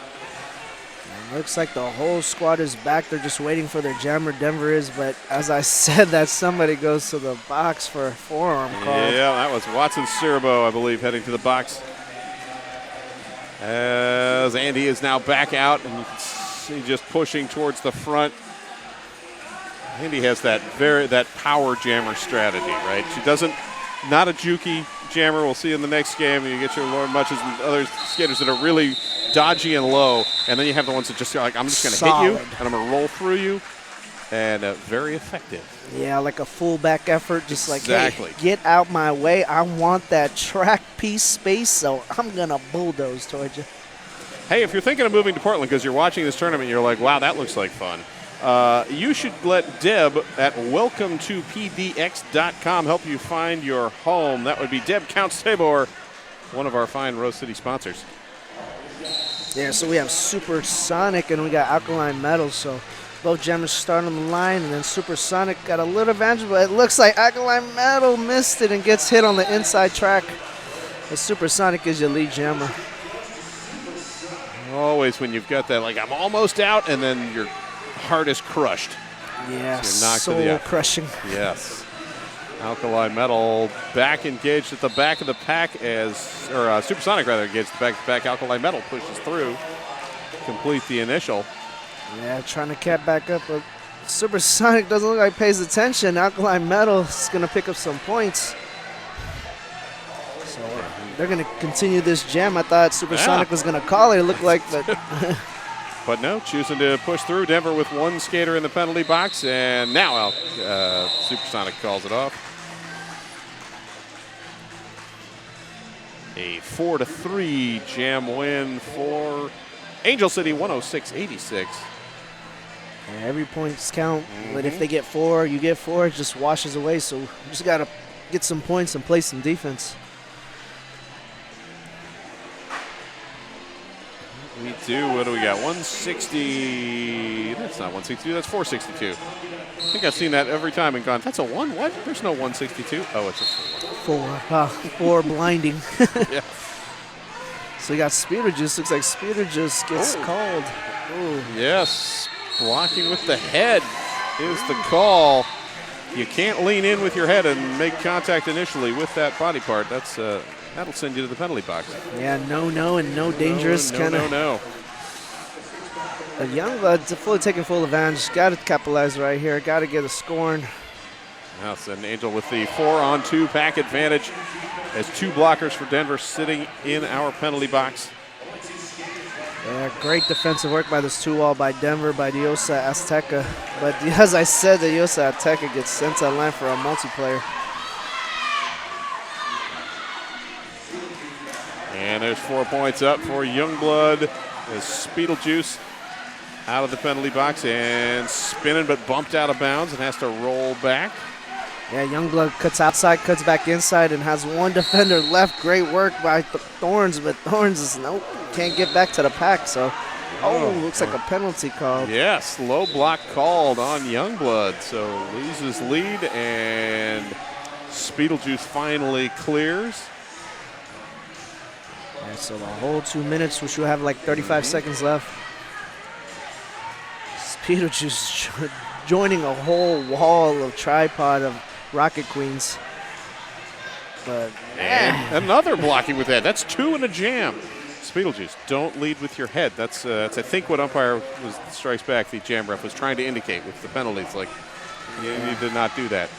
And looks like the whole squad is back. They're just waiting for their jammer. Denver is, but as I said, that somebody goes to the box for a forearm call. Yeah, that was Watson Cirbo, I believe, heading to the box. As Andy is now back out, and you can see just pushing towards the front. Andy has that power jammer strategy, right? She doesn't, not a jukey jammer. We'll see in the next game. You get your Lord Muches and other skaters that are really dodgy and low, and then you have the ones that just are like, I'm just going to hit you, and I'm going to roll through you, and very effective. Yeah, like a full back effort, just like, exactly. Hey, get out my way. I want that track piece space, so I'm going to bulldoze towards you. Hey, if you're thinking of moving to Portland because you're watching this tournament, you're like, wow, that looks like fun. You should let Deb at welcometopdx.com help you find your home. That would be Deb Counts-Tabor, one of our fine Rose City sponsors. Yeah, so we have Supersonic and we got Alkaline Metals, so both jammers start on the line, and then Supersonic got a little advantage, but it looks like Alkaline Metal missed it and gets hit on the inside track. The Supersonic is your lead jammer. Always when you've got that, like, I'm almost out, and then your heart is crushed. Yeah, so soul crushing. Yes. Alkaline Metal back engaged at the back of the pack Supersonic rather engaged at the back. Alkaline Metal pushes through, complete the initial. Yeah, trying to cap back up, but Supersonic doesn't look like he pays attention. Alkaline Metal is going to pick up some points. So they're going to continue this jam. I thought Supersonic was going to call it looked like, but But no, choosing to push through. Denver with one skater in the penalty box, and now Supersonic calls it off. A 4-3 jam win for Angel City, 106-86. Yeah, every points count, but if they get 4, you get 4, it just washes away. So you just got to get some points and play some defense. We do. What do we got? 160. That's not 162. That's 462. I think I've seen that every time and gone, that's a 1? What? There's no 162. Oh, it's a 4. 4 blinding. Yeah. So we got Speeder Juice. Looks like Speeder Juice gets called. Ooh. Yes. Blocking with the head is the call. You can't lean in with your head and make contact initially with that body part. That's that'll send you to the penalty box. Yeah, no, and no dangerous kind of. No. A Youngblood fully taking full advantage. Got to capitalize right here. Got to get a scoring. Now it's an Angel with the 4-on-2 pack advantage as 2 blockers for Denver sitting in our penalty box. Yeah, great defensive work by this 2-wall by Denver, by Diosa Azteca. But as I said, the Diosa Azteca gets sent to the line for a multiplayer. And there's 4 points up for Youngblood as Speedlejuice out of the penalty box and spinning but bumped out of bounds and has to roll back. Yeah, Youngblood cuts outside, cuts back inside, and has 1 defender left. Great work by Thorns, but Thorns is can't get back to the pack. So, looks like a penalty called. Yes, low block called on Youngblood. So loses lead, and Speedlejuice finally clears. Yeah, so the whole 2 minutes, which will have like 35 seconds left. Speedlejuice joining a whole wall of tripod of Rocket Queens. But and another blocking with that. That's 2 in a jam. Speedlejuice, don't lead with your head. That's I think what umpire strikes back. The jam ref was trying to indicate with the penalties, like you need to not do that.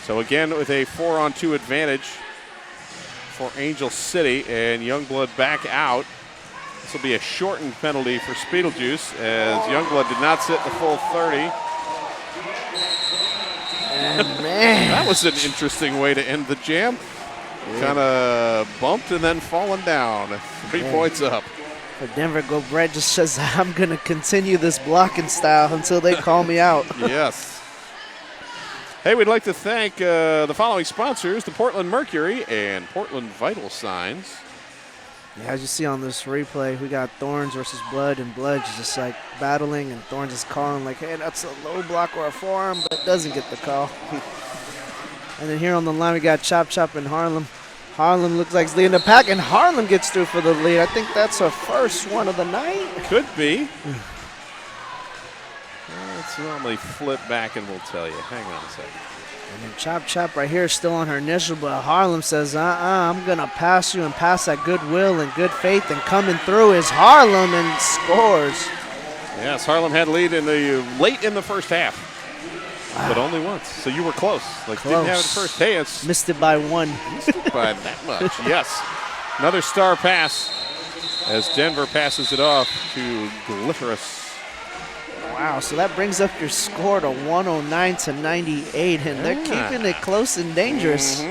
So again, with a 4-on-2 advantage for Angel City, and Youngblood back out. This will be a shortened penalty for Speedlejuice, as Youngblood did not sit the full 30. and man, That was an interesting way to end the jam. Kind of bumped and then fallen down. 3 points up. for Denver, Go Brett just says, I'm going to continue this blocking style until they call me out. Yes. Hey, we'd like to thank the following sponsors, the Portland Mercury and Portland Vital Signs. Yeah, as you see on this replay, we got Thorns versus Blood, and Blood is just like battling, and Thorns is calling like, hey, that's a low block or a forearm, but doesn't get the call. And then here on the line, we got Chop Chop and Harlem. Harlem looks like he's leading the pack, and Harlem gets through for the lead. I think that's her first one of the night. Could be. Let's normally flip back and we'll tell you. Hang on a second. And then Chop Chop right here is still on her initial, but Harlem says, I'm going to pass you and pass that goodwill and good faith, and coming through is Harlem and scores. Yes, Harlem had lead in the late in the first half, but only once. So you were close. Like Close. didn't have it first. Hey, it's Missed it by 1. by that much. Yes. Another star pass as Denver passes it off to Glitterous. Wow, so that brings up your score to 109-98, and they're keeping it close and dangerous.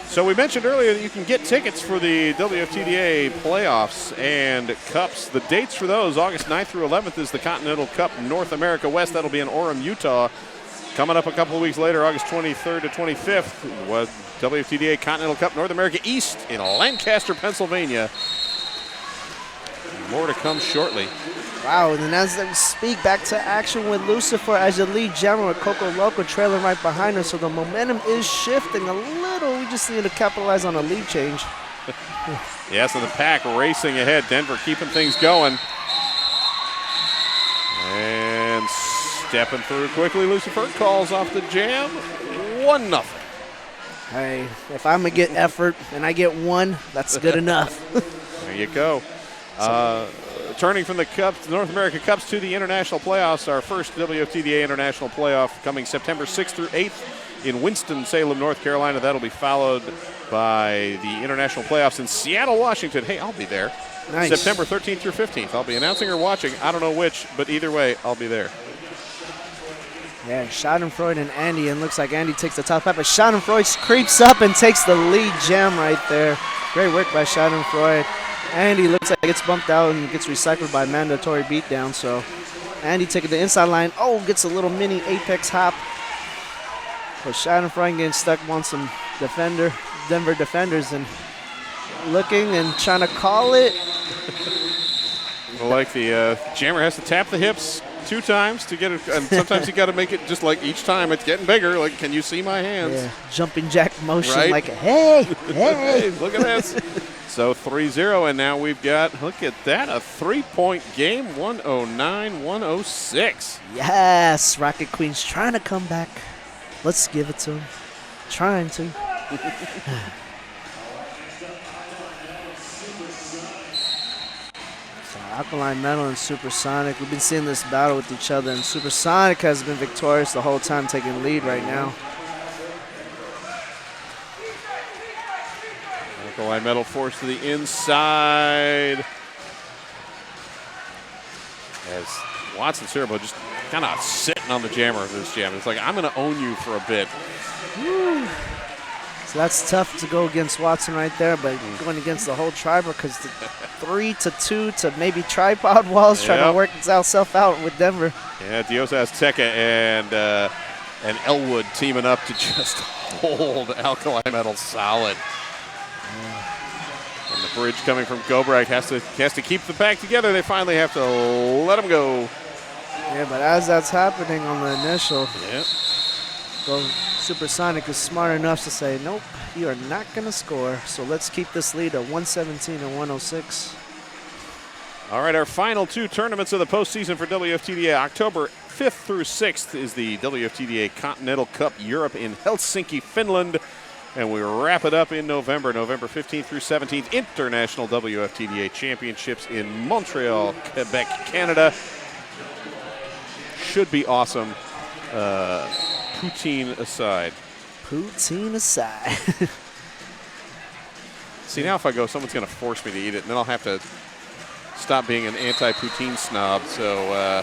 So we mentioned earlier that you can get tickets for the WFTDA playoffs and cups. The dates for those, August 9th through 11th, is the Continental Cup North America West. That'll be in Orem, Utah. Coming up a couple of weeks later, August 23rd to 25th, was WFTDA Continental Cup North America East in Lancaster, Pennsylvania. More to come shortly. Wow, and then as we speak, back to action with Lucifer as the lead jammer with Coco Loco trailing right behind her, so the momentum is shifting a little. We just need to capitalize on a lead change. Yes, and the pack racing ahead. Denver keeping things going. And stepping through quickly, Lucifer calls off the jam. 1-0. Hey, if I'm going to get effort and I get 1, that's good enough. There you go. Turning from the Cups, North America Cups to the International Playoffs, our first WFTDA International Playoff coming September 6th through 8th in Winston-Salem, North Carolina. That'll be followed by the International Playoffs in Seattle, Washington. Hey, I'll be there. Nice. September 13th through 15th. I'll be announcing or watching. I don't know which, but either way, I'll be there. Yeah, Schadenfreude and Andy, and looks like Andy takes the top hat, but Schadenfreude creeps up and takes the lead gem right there. Great work by Schadenfreude. Andy looks like gets bumped out and gets recycled by mandatory beatdown, so Andy taking the inside line. Oh, gets a little mini apex hop. But Schadenfreude getting stuck on some Denver defenders and looking and trying to call it. Like the jammer has to tap the hips 2 times to get it, and sometimes you got to make it just like each time it's getting bigger. Like, can you see my hands? Yeah, jumping jack motion, right? like, hey, hey. Hey, look at this. So 3-0, and now we've got, look at that, a 3-point game, 109-106. Yes, Rocket Queen's trying to come back. Let's give it to him. Trying to. Alkaline Metal and Supersonic. We've been seeing this battle with each other, and Supersonic has been victorious the whole time, taking lead right now. Alkaline Metal forced to the inside. As Watson Cerebro just kind of sitting on the jammer of this jam. It's like, I'm going to own you for a bit. Woo. So that's tough to go against Watson right there, but going against the whole tribe, because the 3-2 to maybe tripod walls, trying to work itself out with Denver. Yeah, Dios Azteca and Elwood teaming up to just hold Alkaline Metal solid. And the bridge coming from Gobrag has to keep the pack together. They finally have to let him go. Yeah, but as that's happening on the initial, Yep. Supersonic is smart enough to say, nope, you are not going to score. So let's keep this lead at 117 and 106. All right, our final 2 tournaments of the postseason for WFTDA. October 5th through 6th is the WFTDA Continental Cup Europe in Helsinki, Finland. And we wrap it up in November 15th through 17th, International WFTDA Championships in Montreal, Quebec, Canada. Should be awesome. Poutine aside. Poutine aside. See, now if I go, someone's going to force me to eat it, and then I'll have to stop being an anti-poutine snob. So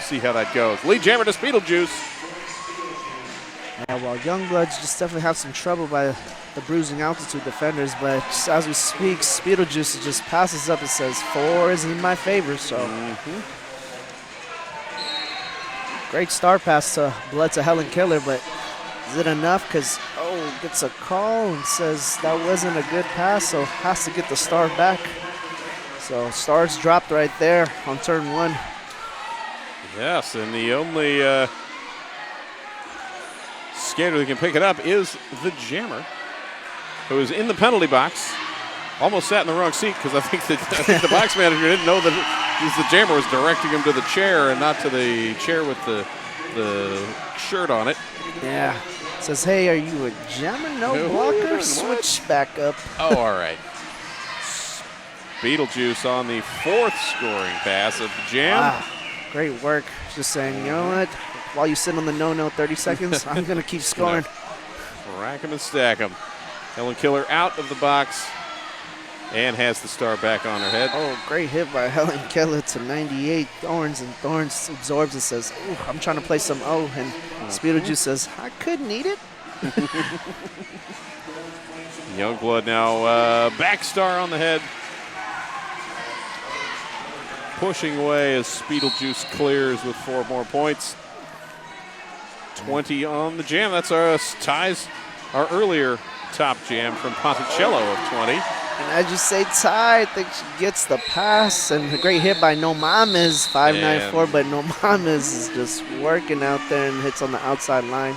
see how that goes. Lead jammer to Beetlejuice. Yeah, well, Youngbloods just definitely have some trouble by the Bruising Altitude defenders, but just as we speak, Beetlejuice just passes up and says 4 is in my favor. So great star pass to Blood to Helen Killer, but is it enough? Because, gets a call and says that wasn't a good pass, so has to get the star back. So stars dropped right there on turn 1. Yes, and the only skater that can pick it up is the jammer, who is in the penalty box. Almost sat in the wrong seat because I think the box manager didn't know that the jammer was directing him to the chair and not to the chair with the shirt on it. Yeah. Says, hey, are you a jammer? No blocker? Switch back up. Oh, all right. Beetlejuice on the 4th scoring pass of the jam. Wow. Great work. Just saying, you know what? While you sit on the no-no 30 seconds, I'm going to keep scoring. Rack him and stack him. Helen Killer out of the box and has the star back on her head. Oh, great hit by Helen Keller to 98. Thorns absorbs and says, ooh, I'm trying to play some O. And Beetlejuice says, I couldn't eat it. Youngblood now back star on the head. Pushing away as Beetlejuice clears with 4 more points. 20 on the jam. That's our ties our earlier top jam from Ponticello of 20. And as you say, Ty, I think she gets the pass. And a great hit by No Mames, 594. But No Mames is just working out there and hits on the outside line.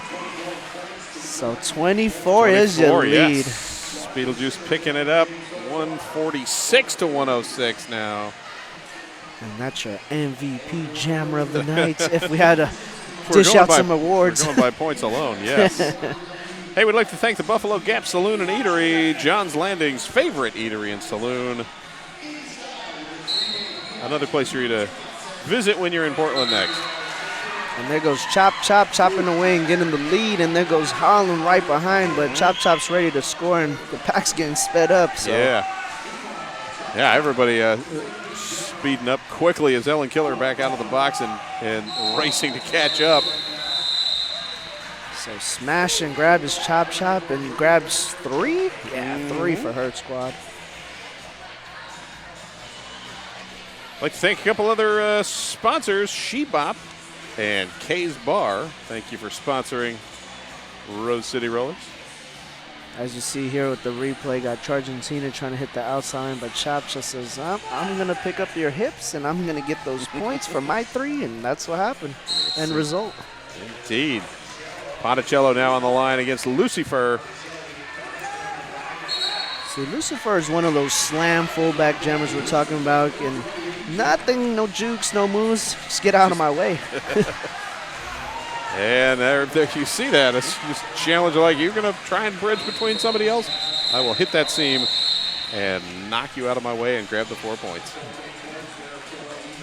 So 24 is your lead. Yes. Beetlejuice picking it up. 146 to 106 now. And that's your MVP jammer of the night. If we had to dish out some awards. We're going by points alone, yes. Hey, we'd like to thank the Buffalo Gap Saloon and Eatery, John's Landing's favorite eatery and saloon. Another place for you to visit when you're in Portland next. And there goes Chop Chop chopping away and getting the lead, and there goes Holland right behind, but Chop Chop's ready to score, and the pack's getting sped up. So. Yeah. Yeah, everybody speeding up quickly as Ellen Killer back out of the box and racing to catch up. So smash and grab his chop chop and grabs 3? Yeah, 3 for Hurt Squad. I'd like to thank a couple other sponsors, Shebop and Kay's Bar. Thank you for sponsoring Rose City Rollers. As you see here with the replay, got Argentina trying to hit the outside, but Chop just says, I'm going to pick up your hips and I'm going to get those points for my 3, and that's what happened. End result. Indeed. Ponticello now on the line against Lucifer. See, Lucifer is one of those slam fullback jammers we're talking about, and nothing, no jukes, no moves, just get out of my way. And there you see that. It's just a challenge like you're going to try and bridge between somebody else. I will hit that seam and knock you out of my way and grab the 4 points.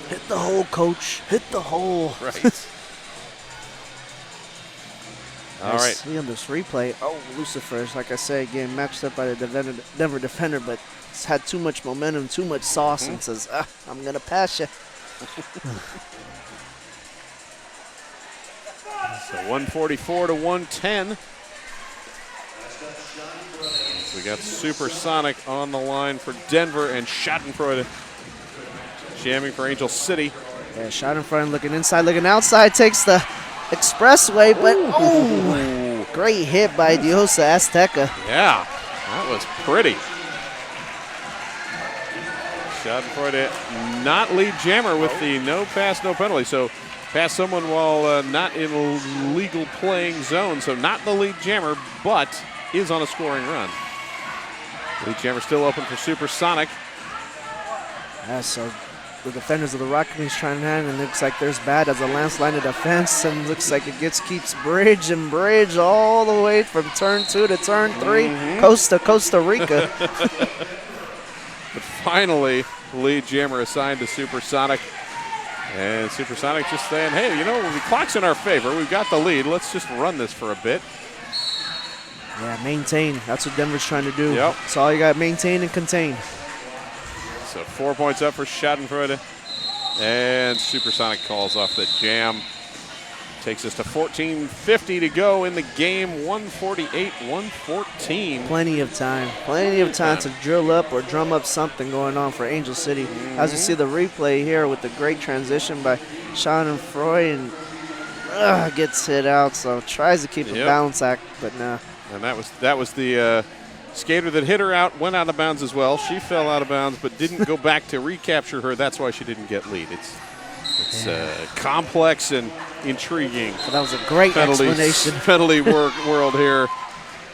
Hit the hole, coach. Hit the hole. Right. All right. See on this replay, Lucifer's, like I say, again, matched up by the Denver defender, but it's had too much momentum, too much sauce, and says, I'm going to pass you. So 144 to 110. We got Supersonic on the line for Denver and Schadenfreude jamming for Angel City. Yeah, Schadenfreude looking inside, looking outside, takes the expressway, but great hit by Diosa Azteca. Yeah, that was pretty. Schadenfreude not lead jammer with the no pass, no penalty. So pass someone while not in a legal playing zone. So not the lead jammer, but is on a scoring run. Lead jammer still open for Supersonic. Yeah, so the defenders of the Rocket Queens trying to hand, and it looks like there's bad as a landslide of defense, and looks like it keeps bridge and bridge all the way from turn 2 to turn 3, coast to Costa Rica. But finally, lead jammer assigned to Supersonic. And Supersonic just saying, hey, you know, the clock's in our favor. We've got the lead. Let's just run this for a bit. Yeah, maintain. That's what Denver's trying to do. Yep. That's all you got, maintain and contain. So 4 points up for Schadenfreude. And Supersonic calls off the jam. Takes us to 14:50 to go in the game, 148-114. Plenty of time to drill up or drum up something going on for Angel City. As you see the replay here with the great transition by Schadenfreude, and gets hit out, so tries to keep a bounce act, but nah. And that was the skater that hit her out, went out of bounds as well. She fell out of bounds, but didn't go back to recapture her. That's why she didn't get lead. It's complex and intriguing. So that was a great explanation. Penalty world here.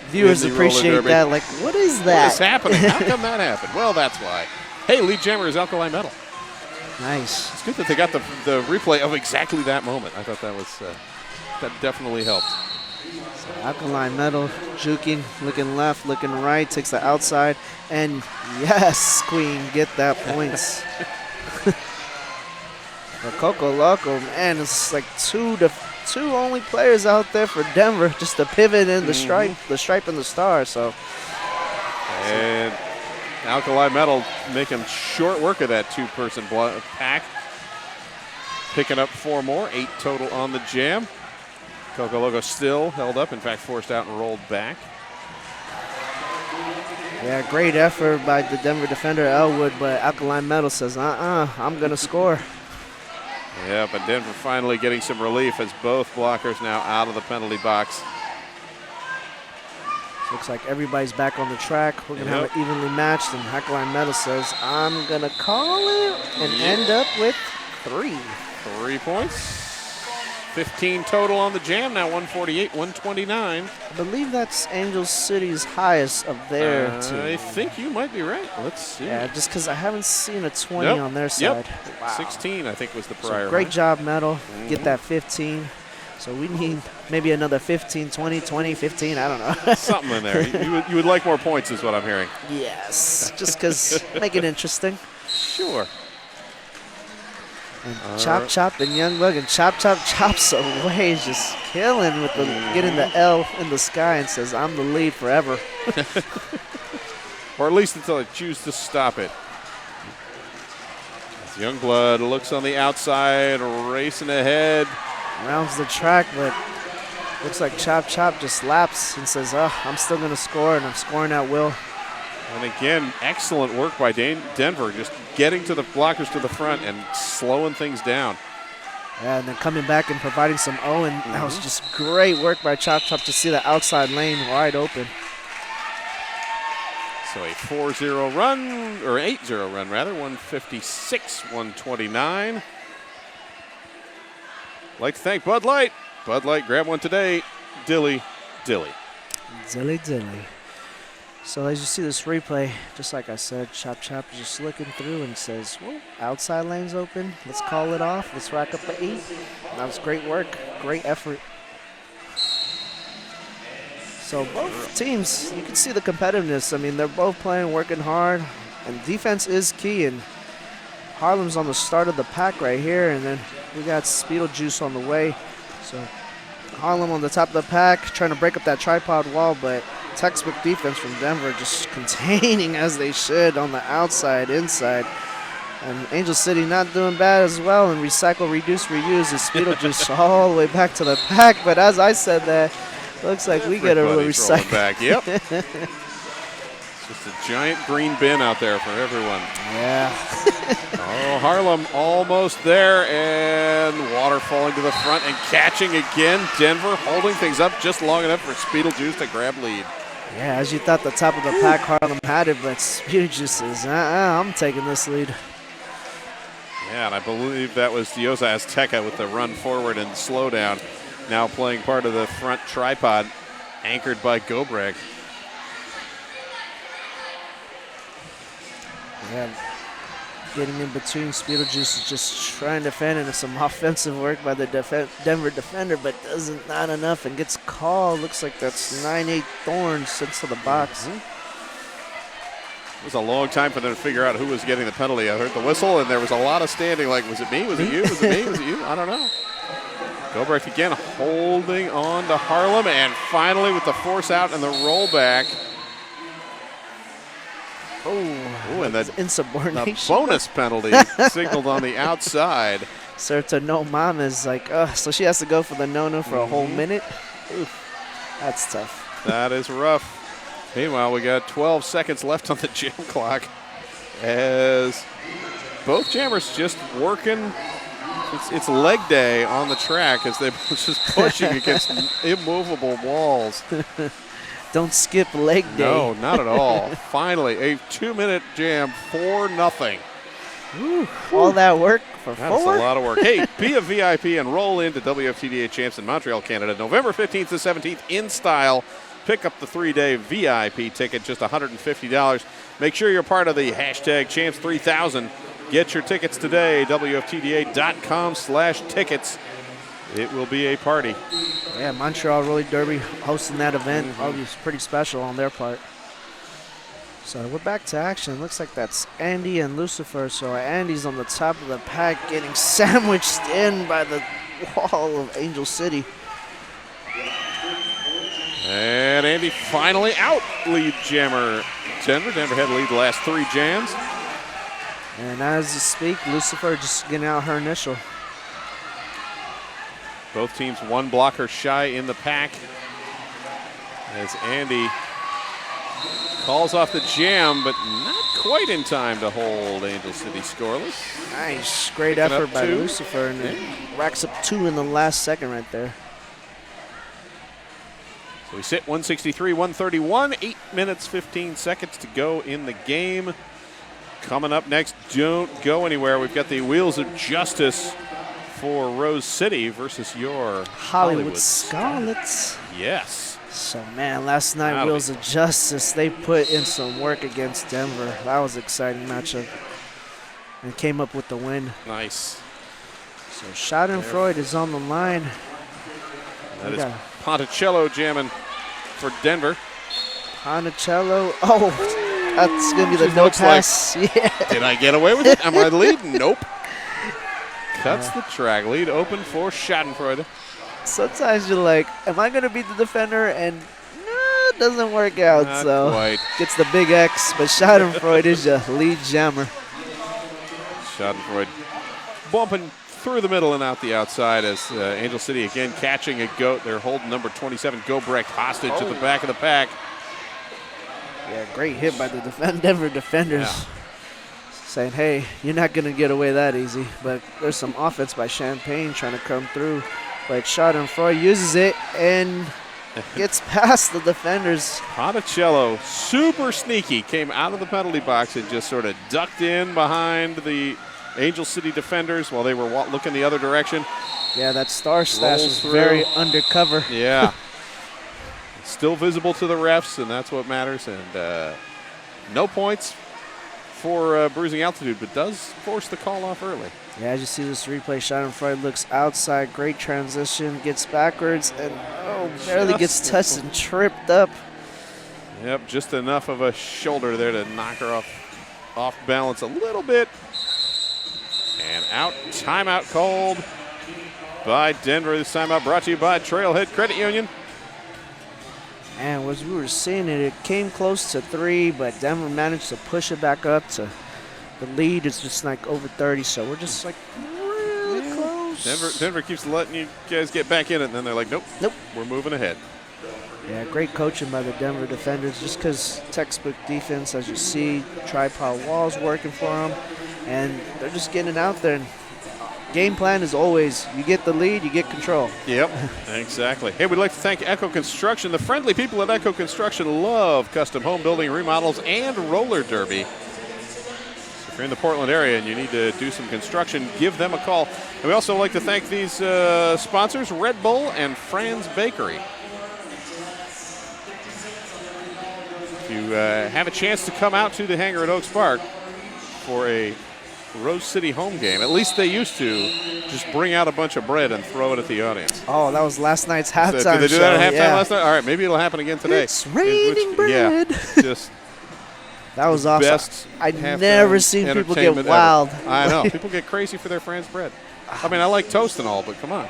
Viewers appreciate that. Like, what is that? What is happening? How come that happened? Well, that's why. Hey, lead jammer is Alkali Metal. Nice. It's good that they got the replay of exactly that moment. I thought that was that definitely helped. So Alkali Metal juking, looking left, looking right, takes the outside, and yes, Queen, get that points. The Coco Loco, man, it's like two only players out there for Denver just to pivot in the stripe and the star. So, and Alkali Metal making short work of that two-person pack. Picking up 4 more, 8 total on the jam. Coco Loco still held up, in fact, forced out and rolled back. Yeah, great effort by the Denver defender, Elwood, but Alkali Metal says, I'm going to score. Yeah, but Denver finally getting some relief as both blockers now out of the penalty box. Looks like everybody's back on the track. We're going to have it evenly matched, and Alkali Metal says, I'm going to call it and end up with 3. 3 points. 15 total on the jam, now 148-129. I believe that's Angel City's highest of their team. I think you might be right. Let's see. Yeah, just because I haven't seen a 20 on their side. Wow. 16, I think, was the prior. So great job, Metal. Get that 15. So we need maybe another 15, 20, 20, 15. I don't know. Something in there. You would like more points is what I'm hearing. Yes, just because make it interesting. Sure. And Chop and Youngblood, and chops away, just killing with the getting the L in the sky, and says, I'm the lead forever. Or at least until I choose to stop it. Youngblood looks on the outside, racing ahead. Rounds the track, but looks like Chop Chop just laps and says, I'm still going to score, and I'm scoring at will. And again, excellent work by Denver, just getting to the blockers to the front and slowing things down. Yeah, and then coming back and providing some O, and that was just great work by Chop Chop to see the outside lane wide open. So a 4-0 run, or 8-0 run rather, 156, 129. Like to thank Bud Light. Bud Light, grab one today. Dilly, dilly. Dilly, dilly. So as you see this replay, just like I said, Chop Chop is just looking through and says, well, outside lane's open. Let's call it off. Let's rack up the 8. That was great work, great effort. So both teams, you can see the competitiveness. I mean, they're both playing, working hard, and defense is key. And Harlem's on the start of the pack right here, and then we got Beetlejuice on the way. So Harlem on the top of the pack, trying to break up that tripod wall, but textbook defense from Denver, just containing as they should on the outside, inside. And Angel City not doing bad as well, and recycle, reduce, reuse is Beetlejuice all the way back to the pack. But as I said that, looks like we get a recycle. Back. Yep. It's just a giant green bin out there for everyone. Yeah. Oh, Harlem almost there, and water falling to the front and catching again. Denver holding things up just long enough for Beetlejuice to grab lead. Yeah, as you thought the top of the pack, Harlem had it, but Beetlejuice says, I'm taking this lead. Yeah, and I believe that was Diosa Azteca with the run forward and slowdown. Now playing part of the front tripod, anchored by Gobrek. Yeah, getting in between. Beetlejuice is just trying to defend, and some offensive work by the Denver defender, but not enough and gets called. Looks like that's 9-8 Thorns into the box. It was a long time for them to figure out who was getting the penalty. I heard the whistle, and there was a lot of standing like, was it me? Was it you? Was it me? Was it you? I don't know. Gobrek again holding on to Harlem, and finally with the force out and the rollback. Oh, and that's insubordination. The bonus penalty signaled on the outside. Serta no mom is like, so she has to go for the no-no for a whole minute? Oof, that's tough. That is rough. Meanwhile, we got 12 seconds left on the jam clock as both jammers just working. It's leg day on the track as they're just pushing against immovable walls. Don't skip leg day. No, not at all. Finally, a 2-minute jam, 4-0. All that work for 4? That's a lot of work. Hey, be a VIP and roll into WFTDA Champs in Montreal, Canada, November 15th to 17th in style. Pick up the 3-day VIP ticket, just $150. Make sure you're part of the hashtag Champs3000. Get your tickets today, WFTDA.com/tickets. It will be a party. Yeah, Montreal Roller Derby hosting that event. Probably pretty special on their part. So we're back to action. Looks like that's Andy and Lucifer. So Andy's on the top of the pack getting sandwiched in by the wall of Angel City. And Andy finally out lead jammer Denver. Denver had to lead the last 3 jams. And as you speak, Lucifer just getting out her initial. Both teams 1 blocker shy in the pack as Andy calls off the jam, but not quite in time to hold Angel City scoreless. Nice, great effort by Lucifer, and it racks up 2 in the last second right there. So we sit 163, 131, 8 minutes, 15 seconds to go in the game. Coming up next, don't go anywhere. We've got the Wheels of Justice for Rose City versus your Hollywood Scarlets. Yes. So, man, last night, Wheels of Justice, they put in some work against Denver. That was an exciting matchup. And came up with the win. Nice. So, Schadenfreude is on the line. That is Ponticello jamming for Denver. Ponticello. Oh, that's going to be the no pass. Like, yeah. Did I get away with it? Am I leading? Nope. Cuts the track. Lead open for Schadenfreude. Sometimes you're like, am I going to beat the defender? And no, it doesn't work out. Not so quite. Gets the big X, but Schadenfreude is your lead jammer. Schadenfreude bumping through the middle and out the outside as Angel City again catching a goat. They're holding number 27, Gobrecht, hostage at the back of the pack. Yeah, great hit by the Denver defenders. Yeah. Saying, hey, you're not going to get away that easy. But there's some offense by Champagne trying to come through. But Schadenfreude uses it and gets past the defenders. Ponticello, super sneaky, came out of the penalty box and just sort of ducked in behind the Angel City defenders while they were looking the other direction. Yeah, that star stash Rolls was through. very undercover. Yeah. Still visible to the refs, and that's what matters. And no points for Bruising Altitude, but does force the call off early. Yeah, as you see this replay, Schadenfreude looks outside, great transition, gets backwards, and barely gets touched and tripped up. Yep, just enough of a shoulder there to knock her off balance a little bit. And out, timeout called by Denver. This timeout brought to you by Trailhead Credit Union. And as we were seeing it came close to 3, but Denver managed to push it back up to the lead is just like over 30, so we're just like really close. Denver keeps letting you guys get back in it, and then they're like, nope, we're moving ahead. Yeah, great coaching by the Denver defenders, just because textbook defense, as you see, tripod walls working for them, and they're just getting it out there. And game plan is always, you get the lead, you get control. Yep, exactly. Hey, we'd like to thank Echo Construction. The friendly people at Echo Construction love custom home building, remodels, and roller derby. So if you're in the Portland area and you need to do some construction, give them a call. And we also like to thank these sponsors, Red Bull and Fran's Bakery. If you have a chance to come out to the hangar at Oaks Park for a Rose City home game, at least they used to, just bring out a bunch of bread and throw it at the audience. Oh, that was last night's halftime show. Did they do that at halftime last night? All right, maybe it'll happen again today. It's raining bread. Yeah, just that was awesome. Best I've never seen people get wild. I know. People get crazy for their Fran's bread. I mean, I like toast and all, but come on.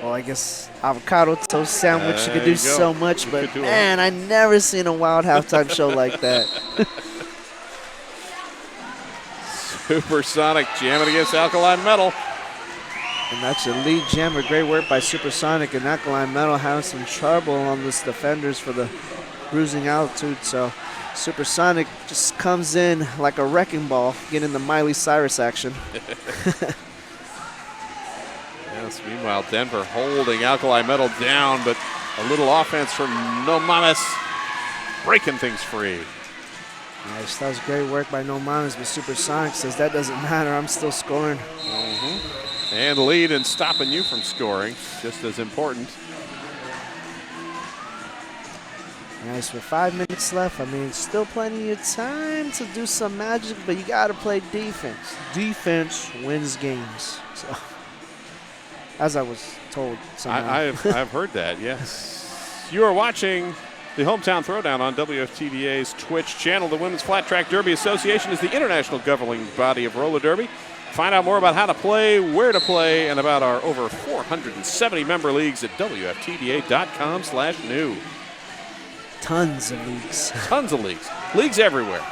Well, I guess avocado toast sandwich, you could do so much, but man, I never seen a wild halftime show like that. Supersonic jamming against Alkaline Metal. And that's your lead jammer. Great work by Supersonic, and Alkaline Metal having some trouble on this defenders for the Bruising Altitude. So Supersonic just comes in like a wrecking ball, getting the Miley Cyrus action. Yes, meanwhile, Denver holding Alkaline Metal down, but a little offense from No Mames breaking things free. Nice. That was great work by No Mames, but Supersonic says that doesn't matter. I'm still scoring. And lead and stopping you from scoring, just as important. Nice. With 5 minutes left, I mean, still plenty of time to do some magic, but you got to play defense. Defense wins games. So, as I was told somehow. I've heard that, yes. You are watching the Hometown Throwdown on WFTDA's Twitch channel. The Women's Flat Track Derby Association is the international governing body of roller derby. Find out more about how to play, where to play, and about our over 470 member leagues at WFTDA.com/new. Tons of leagues. Tons of leagues. Leagues everywhere.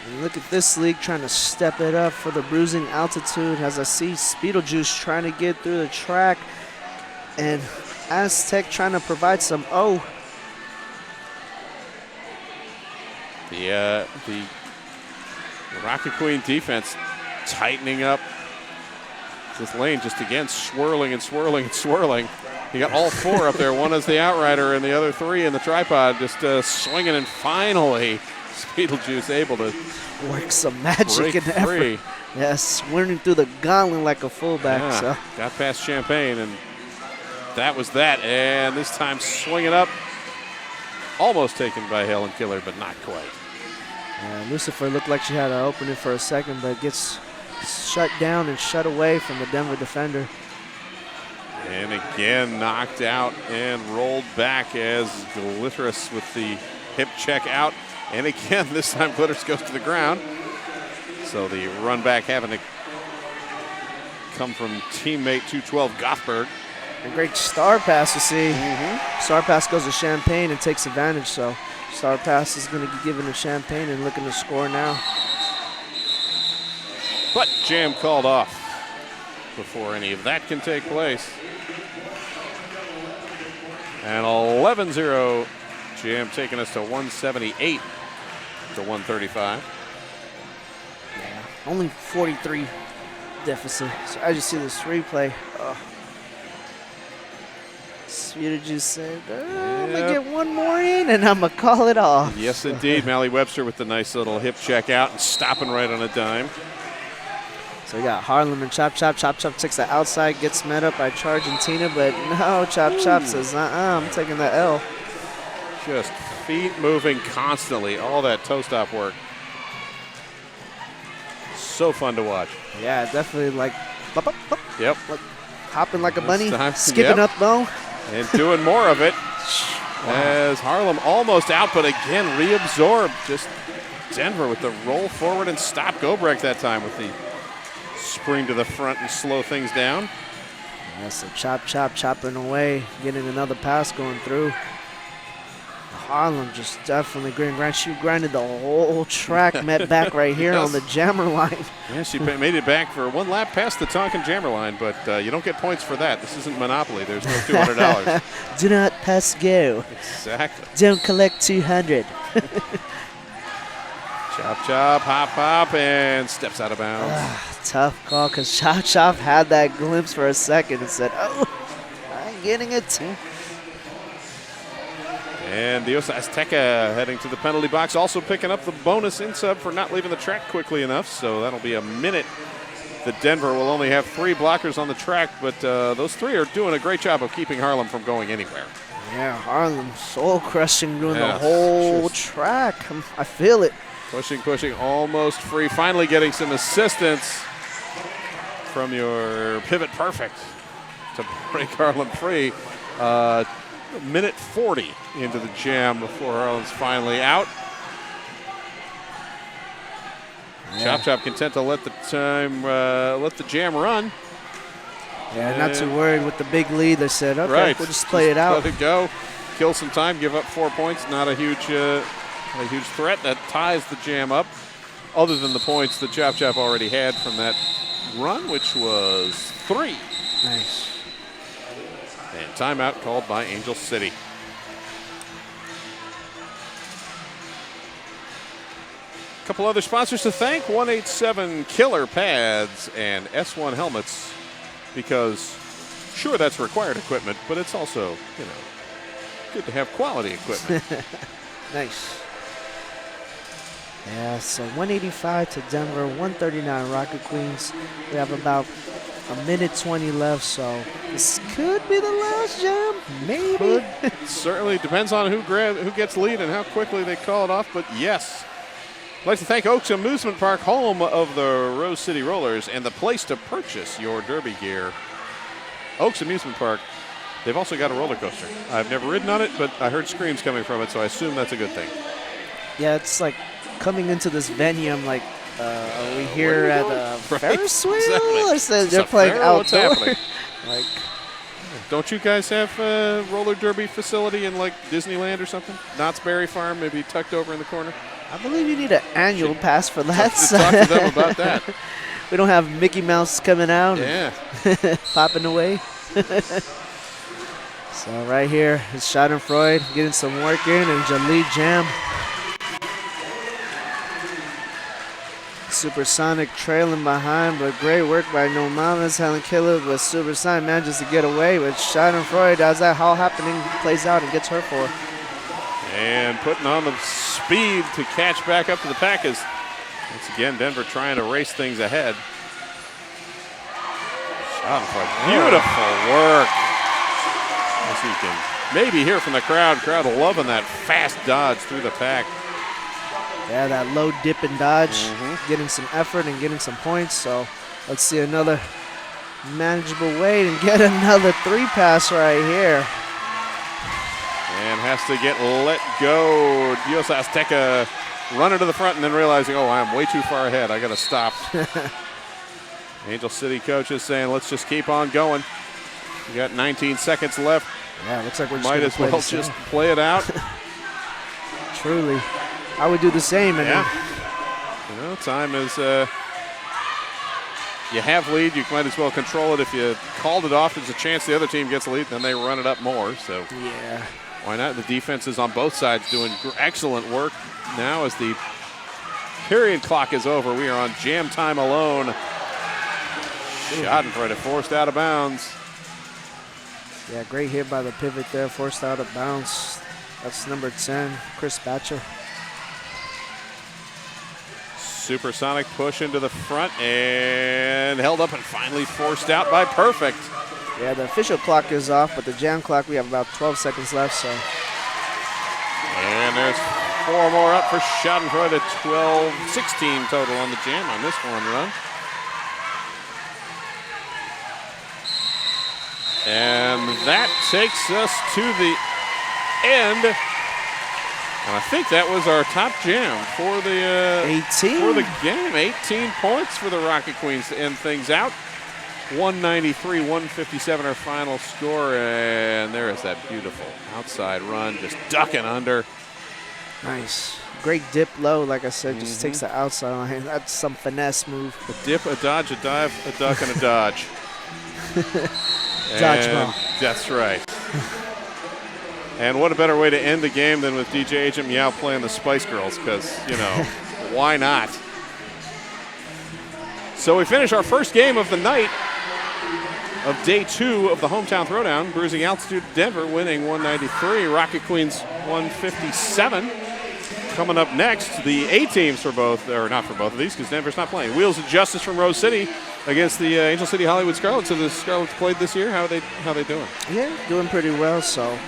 And look at this league trying to step it up for the Bruising Altitude as I see Speedojuice trying to get through the track and Aztec trying to provide some The Rocket Queen defense tightening up this lane, just again swirling and swirling and swirling. You got all 4 up there. One is the outrider and the other 3 in the tripod, just swinging, and finally Speedojuice able to work some magic and free. effort. Yes, running through the gauntlet like a fullback. Yeah, so. got past Champagne, and that was that. And this time swinging up, almost taken by Helen Killer, but not quite. Lucifer looked like she had an opening for a second, but gets shut down and shut away from the Denver defender. And again knocked out and rolled back as Glitterous with the hip check out. And again, this time Glitterous goes to the ground. So the run back having to come from teammate 212 Gothberg. A great star pass to see. Star pass goes to Champagne and takes advantage. So star pass is going to be given to Champagne and looking to score now. But jam called off before any of that can take place. And 11-0, jam taking us to 178 to 135. Yeah, only 43 deficit. So I just see this replay. Sweeter just said, I'm going to get one more in and I'm going to call it off. Yes, indeed. Mally Webster with the nice little hip check out and stopping right on a dime. So we got Harlem and Chop Chop. Chop Chop takes the outside, gets met up by Chargentina, but no, Chop Chop says, I'm taking the L. Just feet moving constantly, all that toe stop work. So fun to watch. Yeah, definitely like, bop, bop, bop, Yep. like hopping like a bunny, time, skipping yep. up, Mo. And doing more of it as Harlem almost out, but again reabsorbed. Just Denver with the roll forward and stop go break that time with the spring to the front and slow things down. Yeah, so Chop Chop chopping away, getting another pass going through. Harlem just definitely grind. She grinded the whole track, met back right here on the jammer line. Yeah, she made it back for one lap past the Tonkin jammer line, but you don't get points for that. This isn't Monopoly. There's no $200. Do not pass go. Exactly. Don't collect 200. Chop, chop, hop, hop, and steps out of bounds. Tough call because Chop Chop had that glimpse for a second and said, I'm getting it. And Dios Azteca heading to the penalty box, also picking up the bonus in sub for not leaving the track quickly enough. So that'll be a minute that Denver will only have 3 blockers on the track, but those 3 are doing a great job of keeping Harlem from going anywhere. Yeah, Harlem soul crushing doing the whole track. I feel it. Pushing, almost free. Finally getting some assistance from your pivot perfect to break Harlem free. Minute 40 into the jam before Harlem's finally out. Yeah. Chop Chop content to let the jam run. Yeah, and not too worried with the big lead. They said, okay, we'll just play it out. Let it go, kill some time, give up 4 points. Not a huge threat. That ties the jam up. Other than the points that Chop Chop already had from that run, which was 3. Nice. And timeout called by Angel City. A couple other sponsors to thank. 187 Killer Pads and S1 Helmets, because sure, that's required equipment, but it's also, good to have quality equipment. Nice. Yeah, so 185 to Denver, 139 Rocket Queens. We have about a minute 20 left, so this could be the last jam, maybe. Certainly depends on who gets lead and how quickly they call it off, but yes. I'd like to thank Oaks Amusement Park, home of the Rose City Rollers and the place to purchase your derby gear. Oaks Amusement Park, they've also got a roller coaster. I've never ridden on it, but I heard screams coming from it, so I assume that's a good thing. Yeah, it's like coming into this venue, I'm like, are we here at a Ferris wheel? Exactly. I said they're playing outdoor. What's happening? Like, don't you guys have a roller derby facility in like Disneyland or something? Knott's Berry Farm, maybe tucked over in the corner? I believe you need an annual pass for that. Talk to them about that. We don't have Mickey Mouse coming out and popping away. So right here is Schadenfreude getting some work in, and Jalid Jam. Supersonic trailing behind, but great work by No Mamas. Helen Killer, but Supersonic manages to get away with Schadenfreude as that all happening plays out and gets her for. And putting on the speed to catch back up to the pack is, once again, Denver trying to race things ahead. Schadenfreude, beautiful work. As you can maybe hear from the crowd loving that fast dodge through the pack. Yeah, that low dip and dodge, getting some effort and getting some points. So let's see another manageable way and get another 3-pass right here. And has to get let go. Dios Azteca running to the front and then realizing, I'm way too far ahead. I got to stop. Angel City coaches saying, let's just keep on going. We got 19 seconds left. Yeah, looks like we're might as well just play it out. Truly. I would do the same. Yeah. Time is you have lead, you might as well control it. If you called it off, there's a chance the other team gets a lead, then they run it up more. So Yeah. why not? The defenses on both sides doing excellent work. Now as the period clock is over, we are on jam time alone. Schadenfreude forced out of bounds. Yeah, great hit by the pivot there, forced out of bounds. That's number 10, Chris Batcher. Supersonic push into the front and held up and finally forced out by Perfect. Yeah, the official clock is off, but the jam clock, we have about 12 seconds left, so. And there's 4 more up for Schadenfreude, 16 total on the jam on this one run. And that takes us to the end. And I think that was our top jam for the 18 for the game. 18 points for the Rocket Queens to end things out. 193-157 our final score, and there is that beautiful outside run, just ducking under. Nice. Great dip low, like I said, just takes the outside line. That's some finesse move. A dip, a dodge, a dive, a duck, and a dodge. Dodgeball. That's right. And what a better way to end the game than with DJ Agent Meow playing the Spice Girls, because, you know, why not? So we finish our first game of the night of day 2 of the hometown throwdown. Bruising Altitude Denver winning 193, Rocket Queens 157. Coming up next, the A teams for both, or not for both of these because Denver's not playing. Wheels of Justice from Rose City against the Angel City Hollywood Scarlets. So the Scarlets played this year. How they doing? Yeah, doing pretty well. So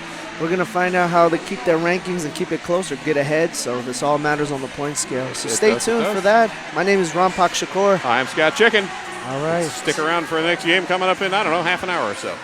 we're going to find out how they keep their rankings and keep it closer, get ahead. So this all matters on the point scale. So stay tuned for that. My name is Rampak Shakur. I'm Scott Chicken. All right. Stick around for the next game coming up in, I don't know, half an hour or so.